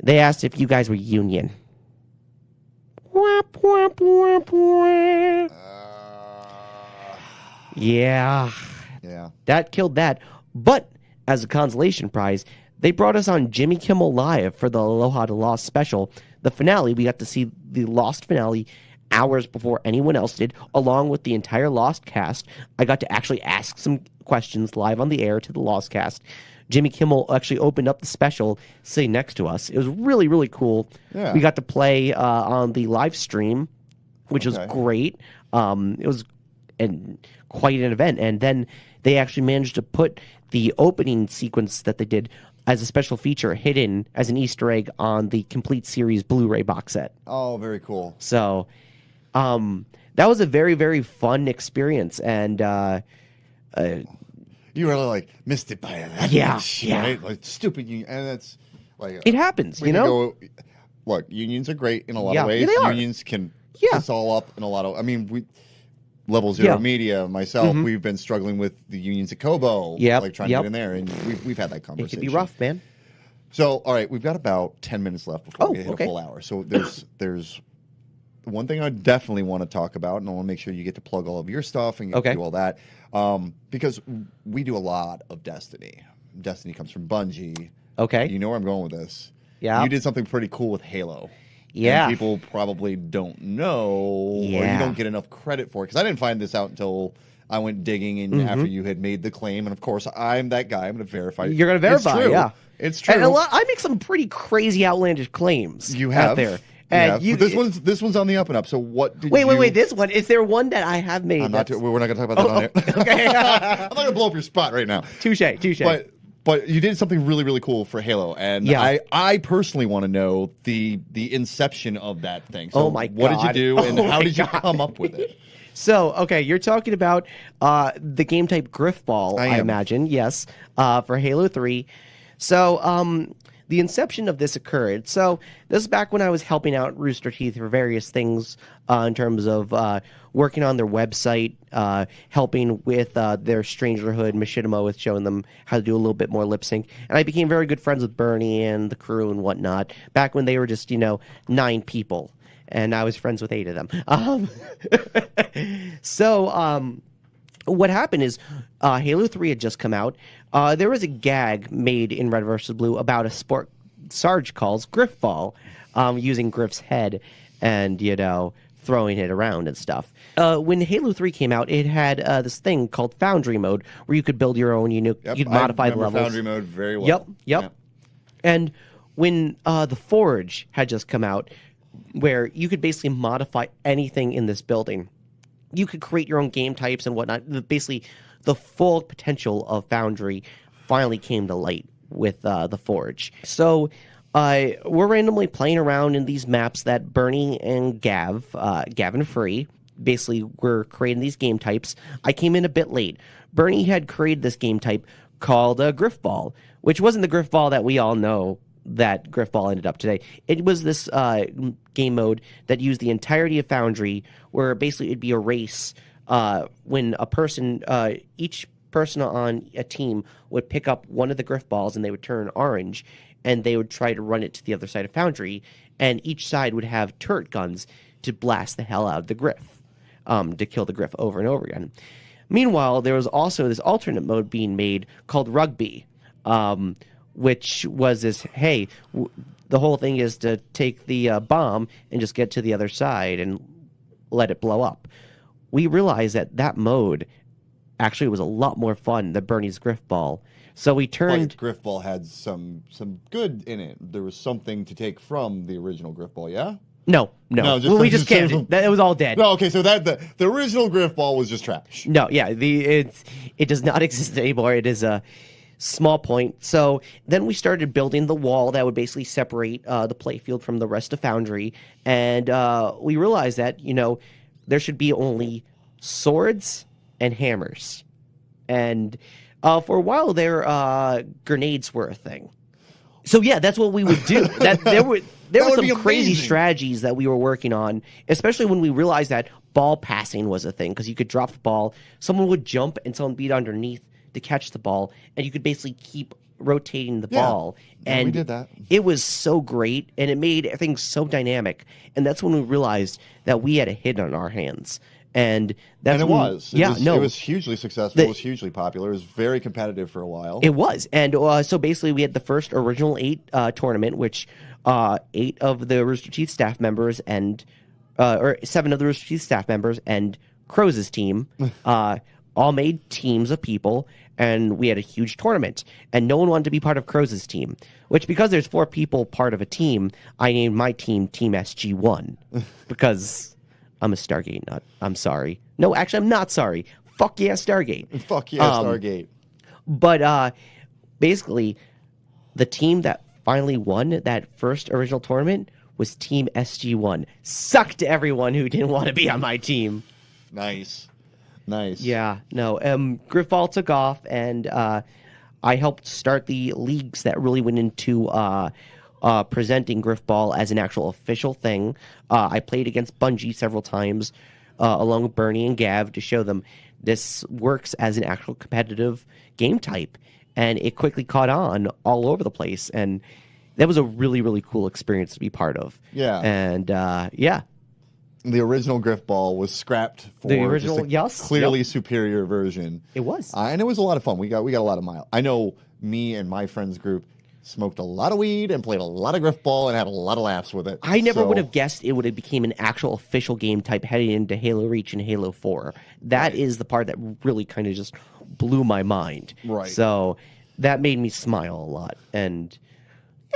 They asked if you guys were union. Yeah. That killed that. But as a consolation prize, they brought us on Jimmy Kimmel Live for the Aloha to Lost special. The finale, we got to see the Lost finale hours before anyone else did, along with the entire Lost cast. I got to actually ask some questions live on the air to the Lost cast. Jimmy Kimmel actually opened up the special sitting next to us. It was really, really cool. Yeah. We got to play on the live stream, which was great. It was quite an event. And then they actually managed to put the opening sequence that they did as a special feature hidden as an Easter egg on the complete series Blu-ray box set. Oh, very cool. So that was a very, very fun experience. And you really like missed it by a inch, right? Like stupid union, and that's like it happens, you know. Look, unions are great in a lot of ways. Yeah, unions can piss all up in a lot of. I mean, we Level Zero Media, myself, we've been struggling with the unions at Kobo, like trying to get in there, and we've had that conversation. It can be rough, man. So, all right, we've got about 10 minutes left before we hit a full hour. So there's one thing I definitely want to talk about, and I want to make sure you get to plug all of your stuff and get to do all that, because we do a lot of Destiny. Destiny comes from Bungie. Okay. You know where I'm going with this. Yeah. You did something pretty cool with Halo. Yeah. And people probably don't know, or you don't get enough credit for it, because I didn't find this out until I went digging and after you had made the claim. And, of course, I'm that guy. I'm going to verify. You're going to verify, it's true. It's true. And I make some pretty crazy, outlandish claims out there. And this one's on the up and up. So what did you... Wait. This one, is there one that I have made? We're not going to talk about that on air. Okay. I'm not going to blow up your spot right now. Touche. But you did something really, really cool for Halo, and I personally want to know the inception of that thing. So what did you do, and how did you come up with it? So, okay, you're talking about the game type Griff Ball, I imagine, yes, for Halo 3. So, the inception of this occurred. So, this is back when I was helping out Rooster Teeth for various things in terms of working on their website, helping with their Strangerhood, Machinima, with showing them how to do a little bit more lip sync. And I became very good friends with Bernie and the crew and whatnot, back when they were just, 9 people. And I was friends with 8 of them. So, what happened is Halo 3 had just come out. There was a gag made in Red vs. Blue about a sport Sarge calls Griff Ball, using Griff's head and, throwing it around and stuff. When Halo 3 came out, it had this thing called Foundry Mode, where you could build your own, you'd modify the levels. Foundry Mode very well. Yep. And when the Forge had just come out, where you could basically modify anything in this building. You could create your own game types and whatnot. Basically, the full potential of Foundry finally came to light with the Forge. So we're randomly playing around in these maps that Bernie and Gavin Free, basically were creating these game types. I came in a bit late. Bernie had created this game type called Griff Ball, which wasn't the Griff Ball that we all know that Griff Ball ended up today. It was this game mode that used the entirety of Foundry, where basically it'd be a race when a person, each person on a team would pick up one of the Griff Balls and they would turn orange, and they would try to run it to the other side of Foundry, and each side would have turret guns to blast the hell out of the Griff, to kill the Griff over and over again. Meanwhile, there was also this alternate mode being made called Rugby, which was this, hey, the whole thing is to take the bomb and just get to the other side and let it blow up. We realized that mode actually was a lot more fun than Bernie's Griff Ball. So we turned... But Griff Ball had some good in it. There was something to take from the original Griff Ball, yeah? No. We just canned it. It was all dead. No, okay, so the original Griff Ball was just trash. No, yeah, it does not exist anymore. It is small point. So then we started building the wall that would basically separate the playfield from the rest of Foundry. And we realized that, there should be only swords and hammers. And for a while there, grenades were a thing. So yeah, that's what we would do. There were some crazy strategies that we were working on, especially when we realized that ball passing was a thing, because you could drop the ball, someone would jump, and someone beat underneath to catch the ball, and you could basically keep rotating the ball. And we did that. It was so great, and it made things so dynamic. And that's when we realized that we had a hit on our hands. And it was hugely successful. It was hugely popular. It was very competitive for a while. It was. And so basically we had the first original 8 tournament, which 8 of the Rooster Teeth staff members or 7 of the Rooster Teeth staff members and Kroze's team all made teams of people, and we had a huge tournament. And no one wanted to be part of Kroze's team, which, because there's 4 people part of a team, I named my team Team SG1 because I'm a Stargate nut. I'm sorry. No, actually, I'm not sorry. Fuck yeah, Stargate. Fuck yeah, Stargate. But basically, the team that finally won that first original tournament was Team SG1. Suck to everyone who didn't want to be on my team. Nice. Yeah, no. Griffball took off, and I helped start the leagues that really went into presenting Griffball as an actual official thing. I played against Bungie several times, along with Bernie and Gav, to show them this works as an actual competitive game type. And it quickly caught on all over the place. And that was a really, really cool experience to be part of. Yeah. And, the original Griffball was scrapped for the original, clearly superior version. It was. And it was a lot of fun. We got a lot of miles. I know me and my friends group smoked a lot of weed and played a lot of Griffball and had a lot of laughs with it. I never would have guessed it would have became an actual official game type heading into Halo Reach and Halo 4. That is the part that really kind of just blew my mind. Right. So that made me smile a lot. And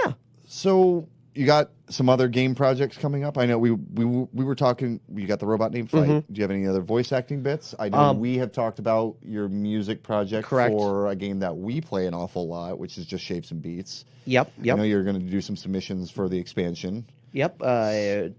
yeah. So you got some other game projects coming up? I know we were talking. You got the Robot Name Fight. Mm-hmm. Do you have any other voice acting bits? I know we have talked about your music project for a game that we play an awful lot, which is just Shapes and Beats. Yep. I know you're going to do some submissions for the expansion. Yep.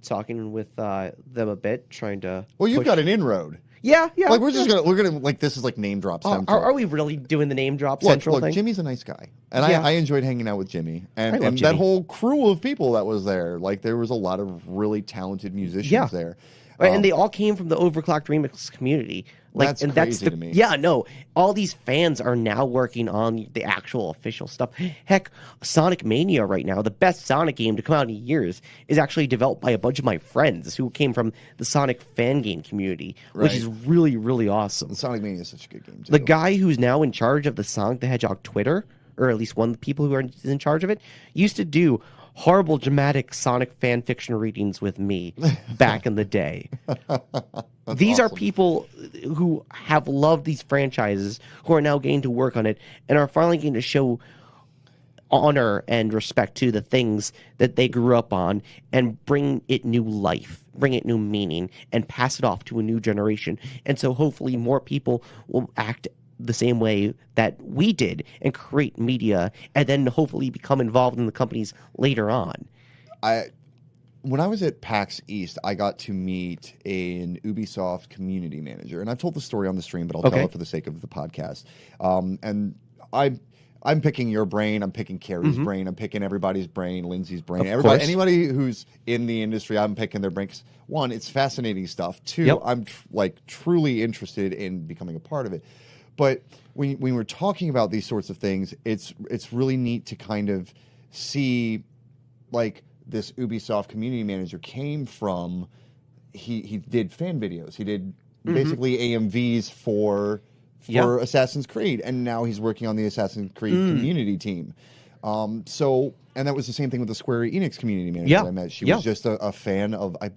Talking with them a bit, trying to. Well, you've got an inroad. Yeah. Like we're gonna this is like name drop central. Are we really doing the name drop central thing? Jimmy's a nice guy, and I enjoyed hanging out with Jimmy and Jimmy. that whole crew of people that was there. Like there was a lot of really talented musicians there. Right, and they all came from the Overclocked Remix community. That's crazy to me. Yeah, no. All these fans are now working on the actual official stuff. Heck, Sonic Mania right now, the best Sonic game to come out in years, is actually developed by a bunch of my friends who came from the Sonic fan game community, which is really, really awesome. And Sonic Mania is such a good game, too. The guy who's now in charge of the Sonic the Hedgehog Twitter, or at least one of the people who are in charge of it, used to do horrible, dramatic Sonic fan fiction readings with me back in the day. These are people who have loved these franchises, who are now getting to work on it, and are finally getting to show honor and respect to the things that they grew up on and bring it new life, bring it new meaning, and pass it off to a new generation. And so hopefully more people will act the same way that we did and create media and then hopefully become involved in the companies later on. When I was at PAX East, I got to meet an Ubisoft community manager, and I've told the story on the stream, but I'll tell it for the sake of the podcast. And I'm picking your brain, I'm picking Carrie's brain, I'm picking everybody's brain, Lindsay's brain, anybody who's in the industry, I'm picking their brain. 'Cause one, it's fascinating stuff. Two, I'm truly interested in becoming a part of it. But when we're talking about these sorts of things, it's really neat to kind of see, like, this Ubisoft community manager came from, he did fan videos. He did basically AMVs for Assassin's Creed, and now he's working on the Assassin's Creed community team. And that was the same thing with the Square Enix community manager I met. She was just a fan of, I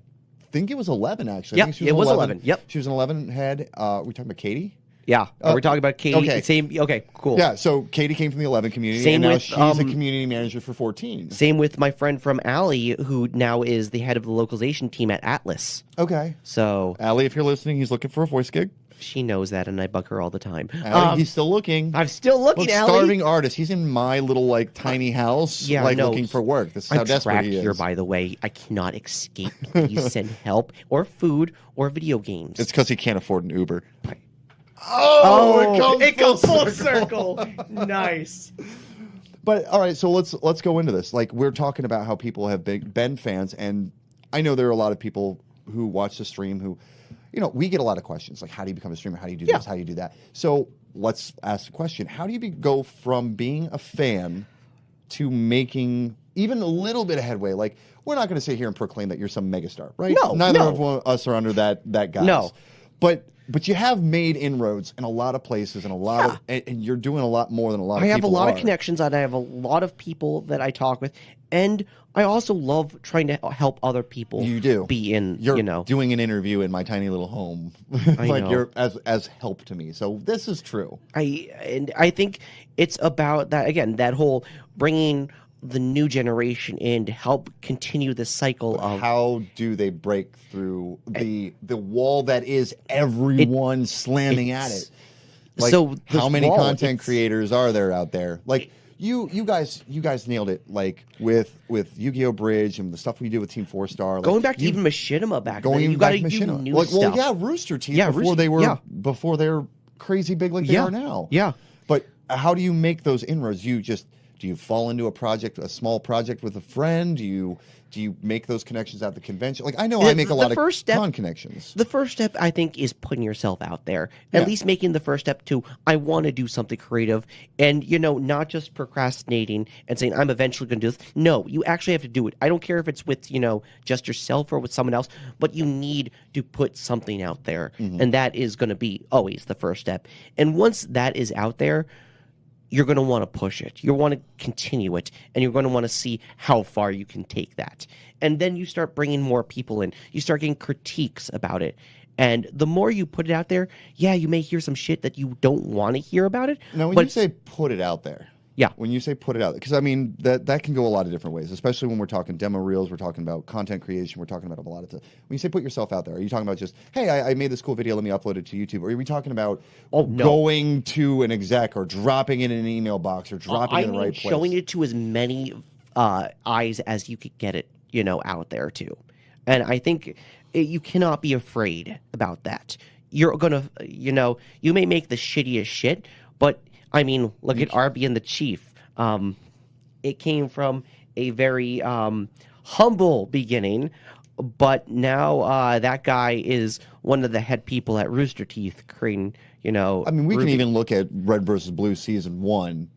think it was 11, actually. Yeah, I think she was it was 11. Yep. She was an 11 head. We're talking about Katie? Yeah, we're talking about Katie. Okay. Okay, cool. Yeah, so Katie came from the 11 community, and now she's a community manager for 14. Same with my friend from Allie, who now is the head of the localization team at Atlas. Okay. So Allie, if you're listening, he's looking for a voice gig. She knows that, and I bug her all the time. He's still looking. I'm still looking, Look, Allie. starving artist. He's in my little like tiny house, looking for work. This is how I'm desperate trapped he is. here, by the way. I cannot escape. Please send help or food or video games. It's because he can't afford an Uber. It comes full circle. Nice. But all right, so let's go into this. Like, we're talking about how people have been fans, and I know there are a lot of people who watch the stream who, we get a lot of questions like, how do you become a streamer? How do you do this? How do you do that? So let's ask the question: how do you go from being a fan to making even a little bit of headway? Like, we're not going to sit here and proclaim that you're some megastar, right? No, neither of us are under that guise. No, But you have made inroads in a lot of places and and you're doing a lot more than a lot of people. I have a lot of connections, and I have a lot of people that I talk with, and I also love trying to help other people. You do. Be in, You're doing an interview in my tiny little home. Like, you're as help to me. So this is true. I think it's about that, again, that whole bringing the new generation in to help continue the cycle of how do they break through the wall that is everyone slamming at it. Like, so how many content creators are there out there? Like, you guys nailed it. Like, with Yu-Gi-Oh! Bridge and the stuff we did with Team 4-Star. Like, going back to even Machinima back then. You got to do new stuff. Well, yeah, Rooster Teeth before they were crazy big like they are now. Yeah. But how do you make those inroads? Do you fall into a small project with a friend? Do you make those connections at the convention? Like, I know I make a lot of con connections. The first step, I think, is putting yourself out there. At least making the first step to, I want to do something creative. And, not just procrastinating and saying, I'm eventually going to do this. No, you actually have to do it. I don't care if it's with, just yourself or with someone else, but you need to put something out there. Mm-hmm. And that is going to be always the first step. And once that is out there, you're going to want to push it. You want to continue it, and you're going to want to see how far you can take that. And then you start bringing more people in. You start getting critiques about it. And the more you put it out there, you may hear some shit that you don't want to hear about it. Now, when you say put it out there, Yeah. When you say put it out, because I mean that can go a lot of different ways, especially when we're talking demo reels, we're talking about content creation, we're talking about a lot of stuff. When you say put yourself out there, are you talking about just, hey, I made this cool video, let me upload it to YouTube? Or are we talking about going to an exec or dropping it in an email box or dropping it in the right place? Showing it to as many eyes as you could get it, out there too. And I think you cannot be afraid about that. You're gonna, you may make the shittiest shit, but I mean, look at Arby and the Chief. It came from a very humble beginning, but now that guy is one of the head people at Rooster Teeth creating, I mean, we can even look at Red versus Blue Season 1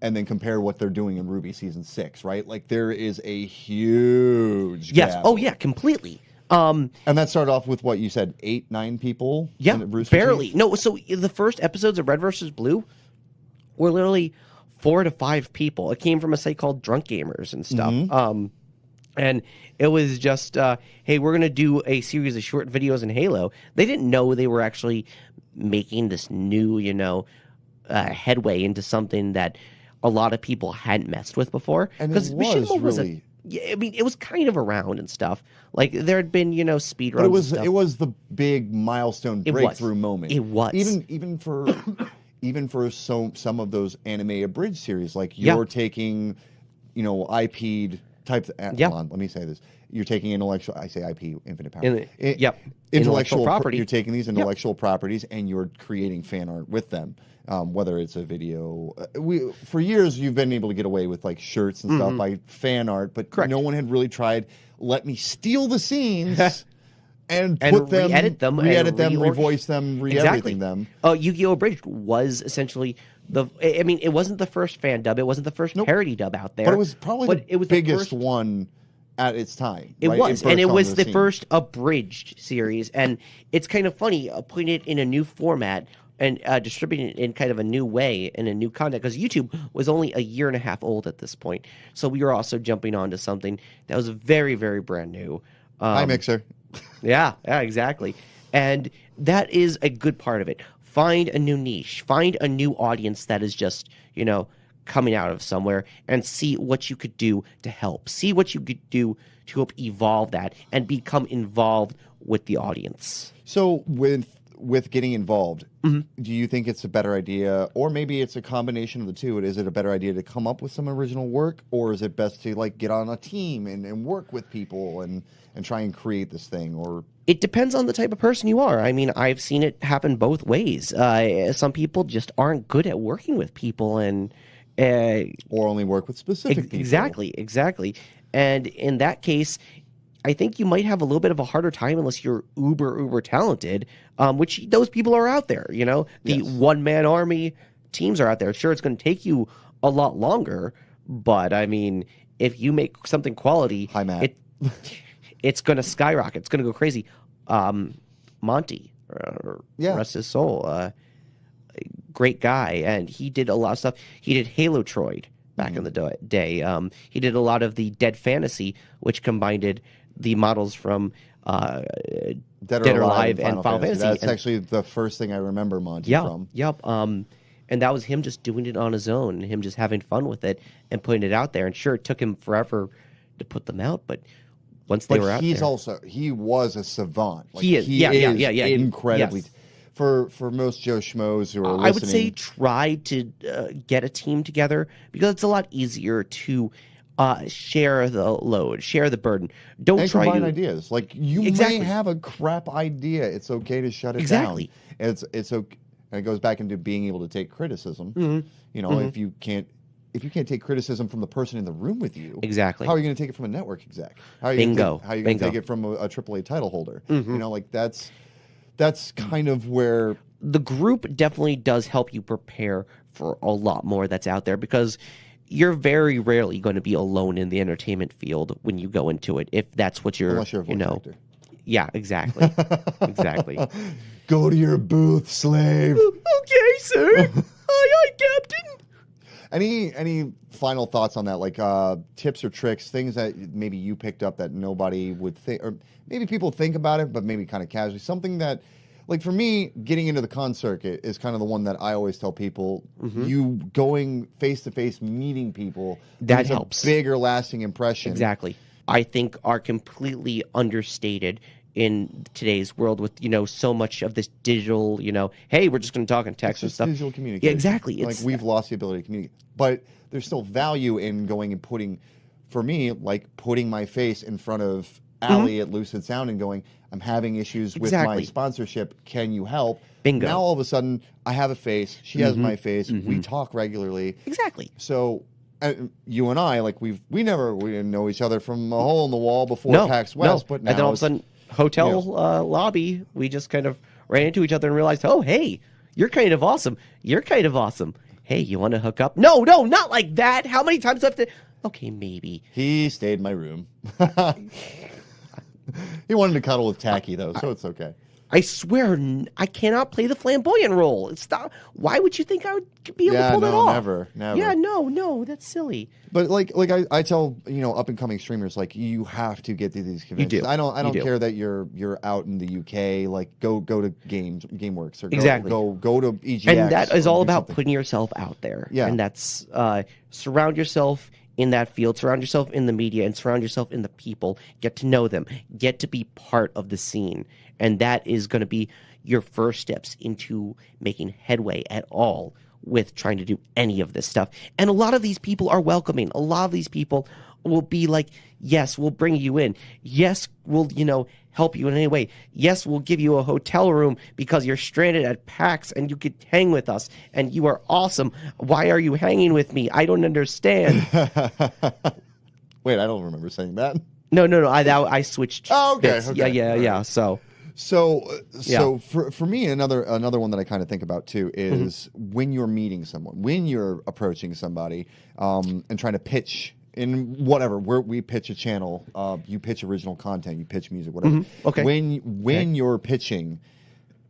and then compare what they're doing in Ruby Season 6, right? Like, there is a huge gap. Yes. Oh, yeah, completely. And that started off with what you said, 8-9 people? Yeah, barely. Teeth? No, so the first episodes of Red versus Blue were literally 4 to 5 people. It came from a site called Drunk Gamers and stuff. Mm-hmm. And it was just, hey, we're going to do a series of short videos in Halo. They didn't know they were actually making this new, headway into something that a lot of people hadn't messed with before. Because Machinima was really... I mean, it was kind of around and stuff. Like, there had been, speedruns. But it was the big milestone breakthrough moment. It was. Even for some of those anime abridged series, like you're taking, IP'd type. Hold on, let me say this. You're taking intellectual. I say IP, infinite power. Intellectual property. You're taking these intellectual properties and you're creating fan art with them. Whether it's a video, for years you've been able to get away with like shirts and stuff by fan art, but no one had really tried. Let me steal the scenes. And put them, re-edit them, revoice them, re-everything them. Yu-Gi-Oh! Abridged was essentially it wasn't the first fan dub, it wasn't the first parody dub out there. But it was probably the biggest one at its time. It was, and it was the first abridged series. And it's kind of funny putting it in a new format and distributing it in kind of a new way, in a new content, because YouTube was only a year and a half old at this point. So we were also jumping onto something that was very, very brand new. Hi, Mixer. Yeah, exactly. And that is a good part of it. Find a new niche. Find a new audience that is just, coming out of somewhere, and see what you could do to help. See what you could do to help evolve that and become involved with the audience. So with with getting involved, Mm-hmm. do you think it's a better idea, or maybe it's a combination of the two? Is it a better idea to come up with some original work, or is it best to like get on a team and work with people and try and create this thing? Or It depends on the type of person you are. I mean, I've seen it happen both ways. Some people just aren't good at working with people, and or only work with specific people. Exactly. And in that case, I think you might have a little bit of a harder time unless you're uber talented, which those people are out there. You know, the one-man army teams are out there. Sure, it's going to take you a lot longer, but I mean, if you make something quality, Hi, Matt. It's going to skyrocket. It's going to go crazy. Monty, rest his soul, great guy, and he did a lot of stuff. He did Halo Troid back in the day. He did a lot of the Dead Fantasy, which combined the models from Dead or Alive and Final Fantasy. That's actually the first thing I remember Monty from. Yep. And that was him just doing it on his own, him just having fun with it and putting it out there. And sure, it took him forever to put them out, but once they were out there. He was a savant. Like, he is. Yeah. Incredibly. Yes. For most Joe Schmoes who are listening. I would say try to get a team together, because it's a lot easier to share the load, share the burden. Don't try combine to ideas. Like, you may have a crap idea. It's okay to shut it down. It's okay. And it goes back into being able to take criticism. Mm-hmm. You know, if you can't take criticism from the person in the room with you, exactly, how are you going to take it from a network exec? How are you Bingo. Going to take it from a AAA title holder? Mm-hmm. You know, like that's kind of where the group definitely does help you prepare for a lot more that's out there, because you're very rarely going to be alone in the entertainment field when you go into it, if that's what unless you're a voice actor. Yeah, exactly. Exactly. Go to your booth, slave. Okay, sir. Aye, Captain. Any final thoughts on that? Like tips or tricks, things that maybe you picked up that nobody would think, or maybe people think about it, but maybe kind of casually. Something that, like for me, getting into the con circuit is kind of the one that I always tell people. Mm-hmm. You going face to face, meeting people, that helps. A bigger, lasting impression. Exactly. I think are completely understated in today's world with, so much of this digital, hey, we're just going to talk in text and stuff. Digital communication. Yeah, exactly. Like we've lost the ability to communicate. But there's still value in going and putting my face in front of Allie at Lucid Sound and going, I'm having issues with my sponsorship. Can you help? Bingo. Now all of a sudden I have a face. She has my face. We talk regularly. Exactly. So you and I, like we didn't know each other from a hole in the wall before PAX West, but now and then all of a sudden, hotel lobby, we just kind of ran into each other and realized, oh, hey, you're kind of awesome. You're kind of awesome. Hey, you want to hook up? No, not like that. How many times do I have to? Okay, maybe. He stayed in my room. He wanted to cuddle with Tacky, though, so it's okay. I swear, I cannot play the flamboyant role. It's not. Why would you think I would be able to pull that off? Never. Yeah, no, that's silly. But like I tell up and coming streamers, like you have to get to these conventions. You do. I don't care that you're out in the UK. Like go to GameWorks or go to EGX. And that is all about putting yourself out there. Yeah, and that's surround yourself in that field, surround yourself in the media, and surround yourself in the people. Get to know them. Get to be part of the scene. And that is going to be your first steps into making headway at all with trying to do any of this stuff. And a lot of these people are welcoming. A lot of these people will be like, yes, we'll bring you in. Yes, we'll, help you in any way. Yes, we'll give you a hotel room because you're stranded at PAX and you could hang with us and you are awesome. Why are you hanging with me? I don't understand. Wait, I don't remember saying that. No. I switched. Oh, okay. Bits. Okay. Yeah. So for me, another one that I kind of think about too is when you're meeting someone, when you're approaching somebody, and trying to pitch in whatever. We pitch a channel, you pitch original content, you pitch music, whatever. Okay. When you're pitching,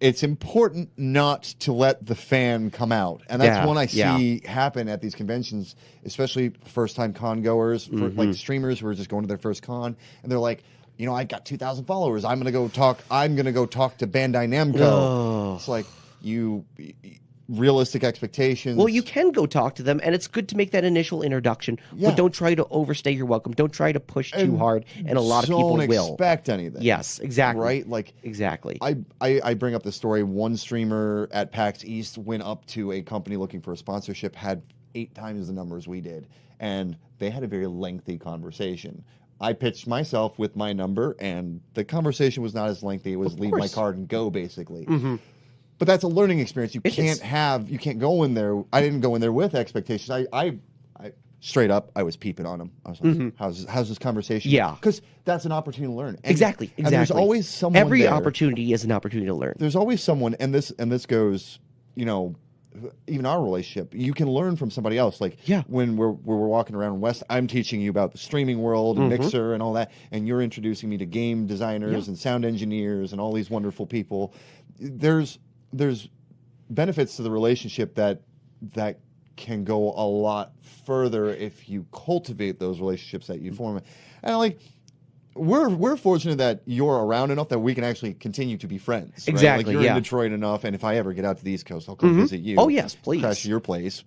it's important not to let the fan come out, and that's one I see happen at these conventions, especially first-time con goers, for like streamers who are just going to their first con, and they're like, I got 2,000 followers. I'm gonna go talk to Bandai Namco. Oh. It's like realistic expectations. Well, you can go talk to them, and it's good to make that initial introduction, but don't try to overstay your welcome. Don't try to push too hard, and a lot of people will. Don't expect anything. Yes, exactly. Right? Like, exactly. I bring up the story. One streamer at PAX East went up to a company looking for a sponsorship, had 8 times the numbers we did, and they had a very lengthy conversation. I pitched myself with my number, and the conversation was not as lengthy. It was leave my card and go, basically. Mm-hmm. But that's a learning experience. You can't go in there. I didn't go in there with expectations. I straight up, I was peeping on him. I was like, how's this conversation? Yeah. Because that's an opportunity to learn. Exactly. And there's always someone Every there. opportunity is an opportunity to learn. There's always someone, and this goes, even our relationship, you can learn from somebody else. Like when we're walking around West, I'm teaching you about the streaming world and Mixer and all that, and you're introducing me to game designers and sound engineers and all these wonderful people. There's benefits to the relationship that can go a lot further if you cultivate those relationships that you form. And like we're fortunate that you're around enough that we can actually continue to be friends. Exactly. Right? Like you're in Detroit enough, and if I ever get out to the East Coast, I'll come visit you. Oh yes, please. Crash your place.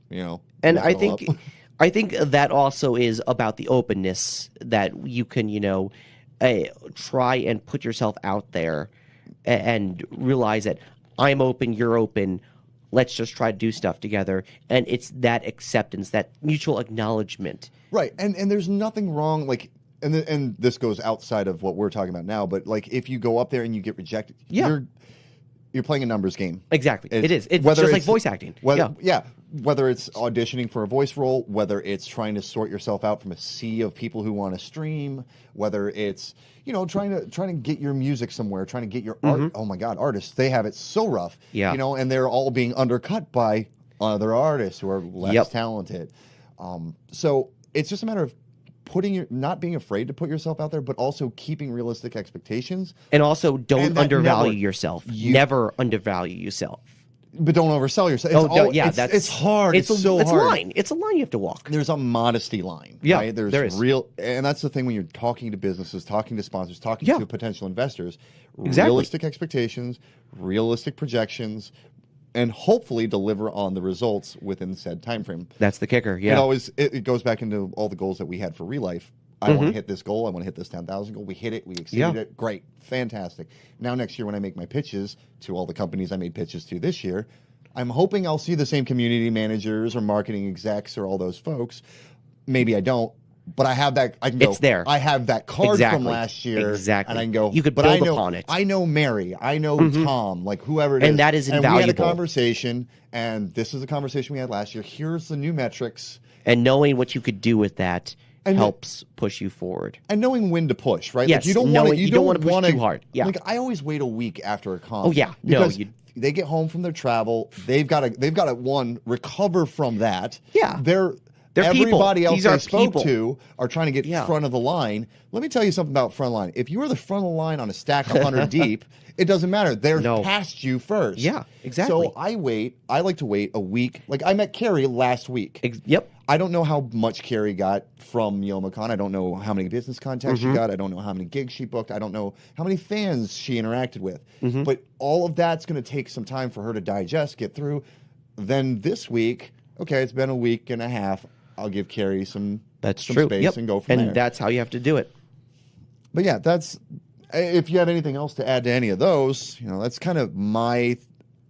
And I think that also is about the openness that you can try and put yourself out there and realize that I'm open, you're open. Let's just try to do stuff together. And it's that acceptance, that mutual acknowledgement. Right. And there's nothing wrong, like, and this goes outside of what we're talking about now, but like if you go up there and you get rejected, you're playing a numbers game. Exactly. It's just like voice acting. Whether it's auditioning for a voice role, whether it's trying to sort yourself out from a sea of people who want to stream, whether it's trying to get your music somewhere, trying to get your art. Oh my God, artists, they have it so rough. Yeah. And they're all being undercut by other artists who are less talented. So it's just a matter of not being afraid to put yourself out there, but also keeping realistic expectations. And also don't undervalue yourself. Never undervalue yourself. But don't oversell yourself. It's hard. It's so hard. It's a line you have to walk. There's a modesty line. Yeah, right? there is. And that's the thing when you're talking to businesses, talking to sponsors, talking to potential investors. Exactly. Realistic expectations, realistic projections, and hopefully deliver on the results within said time frame. That's the kicker. Yeah. It goes back into all the goals that we had for Real Life. I want to hit this goal. I want to hit this 10,000 goal. We hit it. We exceeded it. Great. Fantastic. Now next year when I make my pitches to all the companies I made pitches to this year, I'm hoping I'll see the same community managers or marketing execs or all those folks. Maybe I don't, but I have that. I can go. It's there. I have that card from last year. Exactly. And I can go. You could build upon it. I know Mary. I know Tom. Like whoever it is. And that is invaluable. And we had a conversation, and this is the conversation we had last year. Here's the new metrics. And knowing what you could do with that helps push you forward. And knowing when to push, right? Yes. Like you don't want to push too hard. Yeah. Like I always wait a week after a con. Oh yeah. Because they get home from their travel. They've got to recover from that. Yeah. They're everybody else they spoke to are trying to get front of the line. Let me tell you something about front line. If you are the front of the line on a stack 100 deep, it doesn't matter. They're past you first. Yeah, exactly. So I like to wait a week. Like I met Carrie last week. Yep. I don't know how much Carrie got from YomaCon. I don't know how many business contacts she got. I don't know how many gigs she booked. I don't know how many fans she interacted with. But all of that's going to take some time for her to digest, get through. Then this week, okay, it's been a week and a half. I'll give Carrie some space and go from there. And that's how you have to do it. But yeah, if you have anything else to add to any of those, that's kind of my.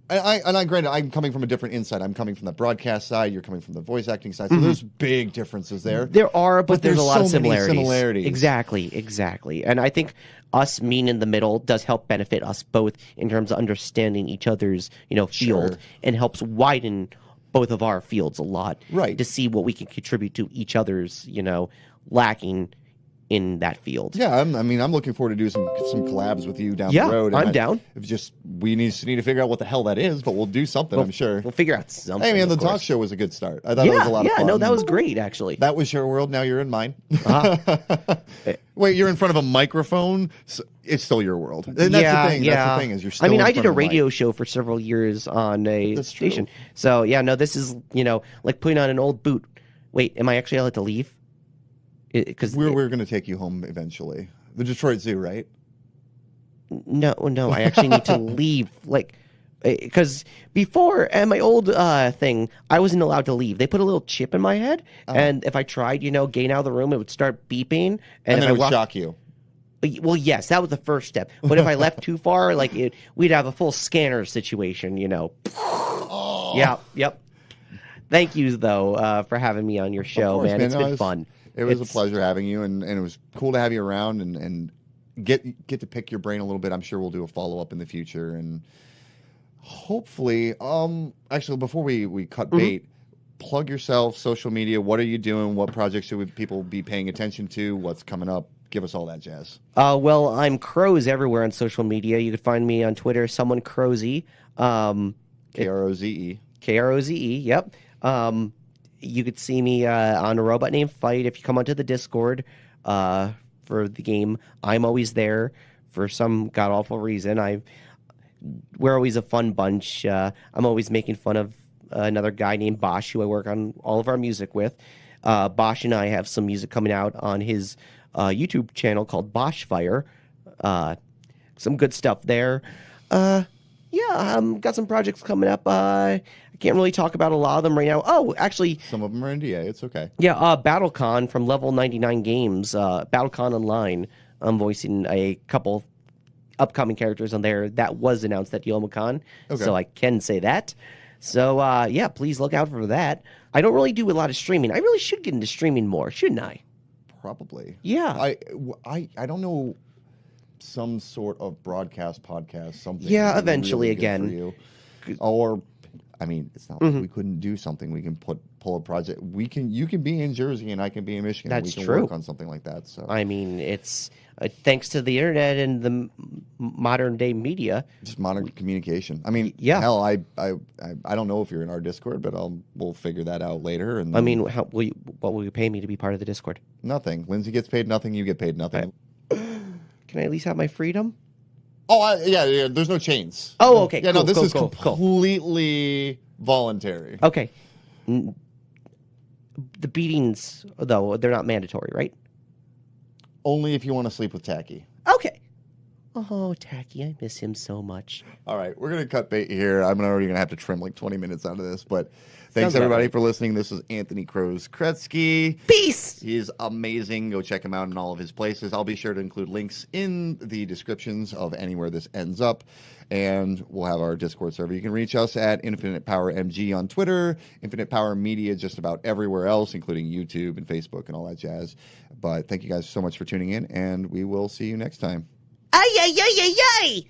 Granted, I'm coming from a different insight. I'm coming from the broadcast side. You're coming from the voice acting side. So there's big differences there. There are, but there's a lot of similarities. Many similarities. Exactly. And I think us being in the middle does help benefit us both in terms of understanding each other's, field, and helps widen both of our fields a lot. Right. To see what we can contribute to each other's, lacking in that field. Yeah, I'm looking forward to do some collabs with you down the road. I'm down. We need to figure out what the hell that is, but we'll do something. I'm sure we'll figure out something. Hey man, the talk show was a good start. I thought it was a lot of fun. Yeah, no, that was great actually. That was your world. Now you're in mine. Wait, you're in front of a microphone. So it's still your world. And that's the thing. That's the thing is you're still. I did a radio show for several years on a station. True. So yeah, no, this is like putting on an old boot. Wait, am I actually allowed to leave? Because we're going to take you home eventually. The Detroit Zoo, right? No, I actually need to leave. Like, Because before, at my old thing, I wasn't allowed to leave. They put a little chip in my head, and if I tried, gain out of the room, it would start beeping. And if then I it would shock you. Well, yes, that was the first step. But if I left too far, we'd have a full scanner situation, Oh. Yep. Thank you, though, for having me on your show, course, man. It's been fun. It was a pleasure having you, and it was cool to have you around and get to pick your brain a little bit. I'm sure we'll do a follow-up in the future, and hopefully, actually, before we cut bait, plug yourself, social media. What are you doing? What projects should people be paying attention to? What's coming up? Give us all that jazz. Well, I'm Kroze everywhere on social media. You can find me on Twitter, someone Kroze. Kroze. Kroze, yep. You could see me on a robot named Fight if you come onto the Discord for the game. I'm always there for some god-awful reason. We're always a fun bunch. I'm always making fun of another guy named Bosch, who I work on all of our music with. Bosch and I have some music coming out on his YouTube channel called Bosch Fire. Some good stuff there. Got some projects coming up. I can't really talk about a lot of them right now. Oh, actually, some of them are NDA. It's okay. Yeah, BattleCon from Level 99 Games, BattleCon Online. I'm voicing a couple upcoming characters on there. That was announced at YomaCon, so I can say that. So, please look out for that. I don't really do a lot of streaming. I really should get into streaming more, shouldn't I? Probably. Yeah. I don't know, some sort of broadcast podcast, something. Yeah, eventually really again. for you. Or, I mean, it's not like we couldn't do something. We can pull a project. You can be in Jersey and I can be in Michigan. That's we can true. work on something like that. So I mean, it's thanks to the internet and the modern day media. Just modern communication. I mean, yeah. Hell, I don't know if you're in our Discord, but we'll figure that out later. And I mean, what will you pay me to be part of the Discord? Nothing. Lindsay gets paid nothing. You get paid nothing. Can I at least have my freedom? Oh, yeah. There's no chains. Oh, okay. Yeah, cool, no, this cool, is cool, completely voluntary. Okay. The beatings, though, they're not mandatory, right? Only if you want to sleep with Tacky. Okay. Oh, Tacky, I miss him so much. All right, we're going to cut bait here. I'm already going to have to trim like 20 minutes out of this, but thanks everybody for listening. This is Anthony Kroze Kretsky. Peace! He's amazing. Go check him out in all of his places. I'll be sure to include links in the descriptions of anywhere this ends up, and we'll have our Discord server. You can reach us at Infinite Power MG on Twitter, Infinite Power Media just about everywhere else, including YouTube and Facebook and all that jazz. But thank you guys so much for tuning in, and we will see you next time. Ay, ay, ay, ay, ay!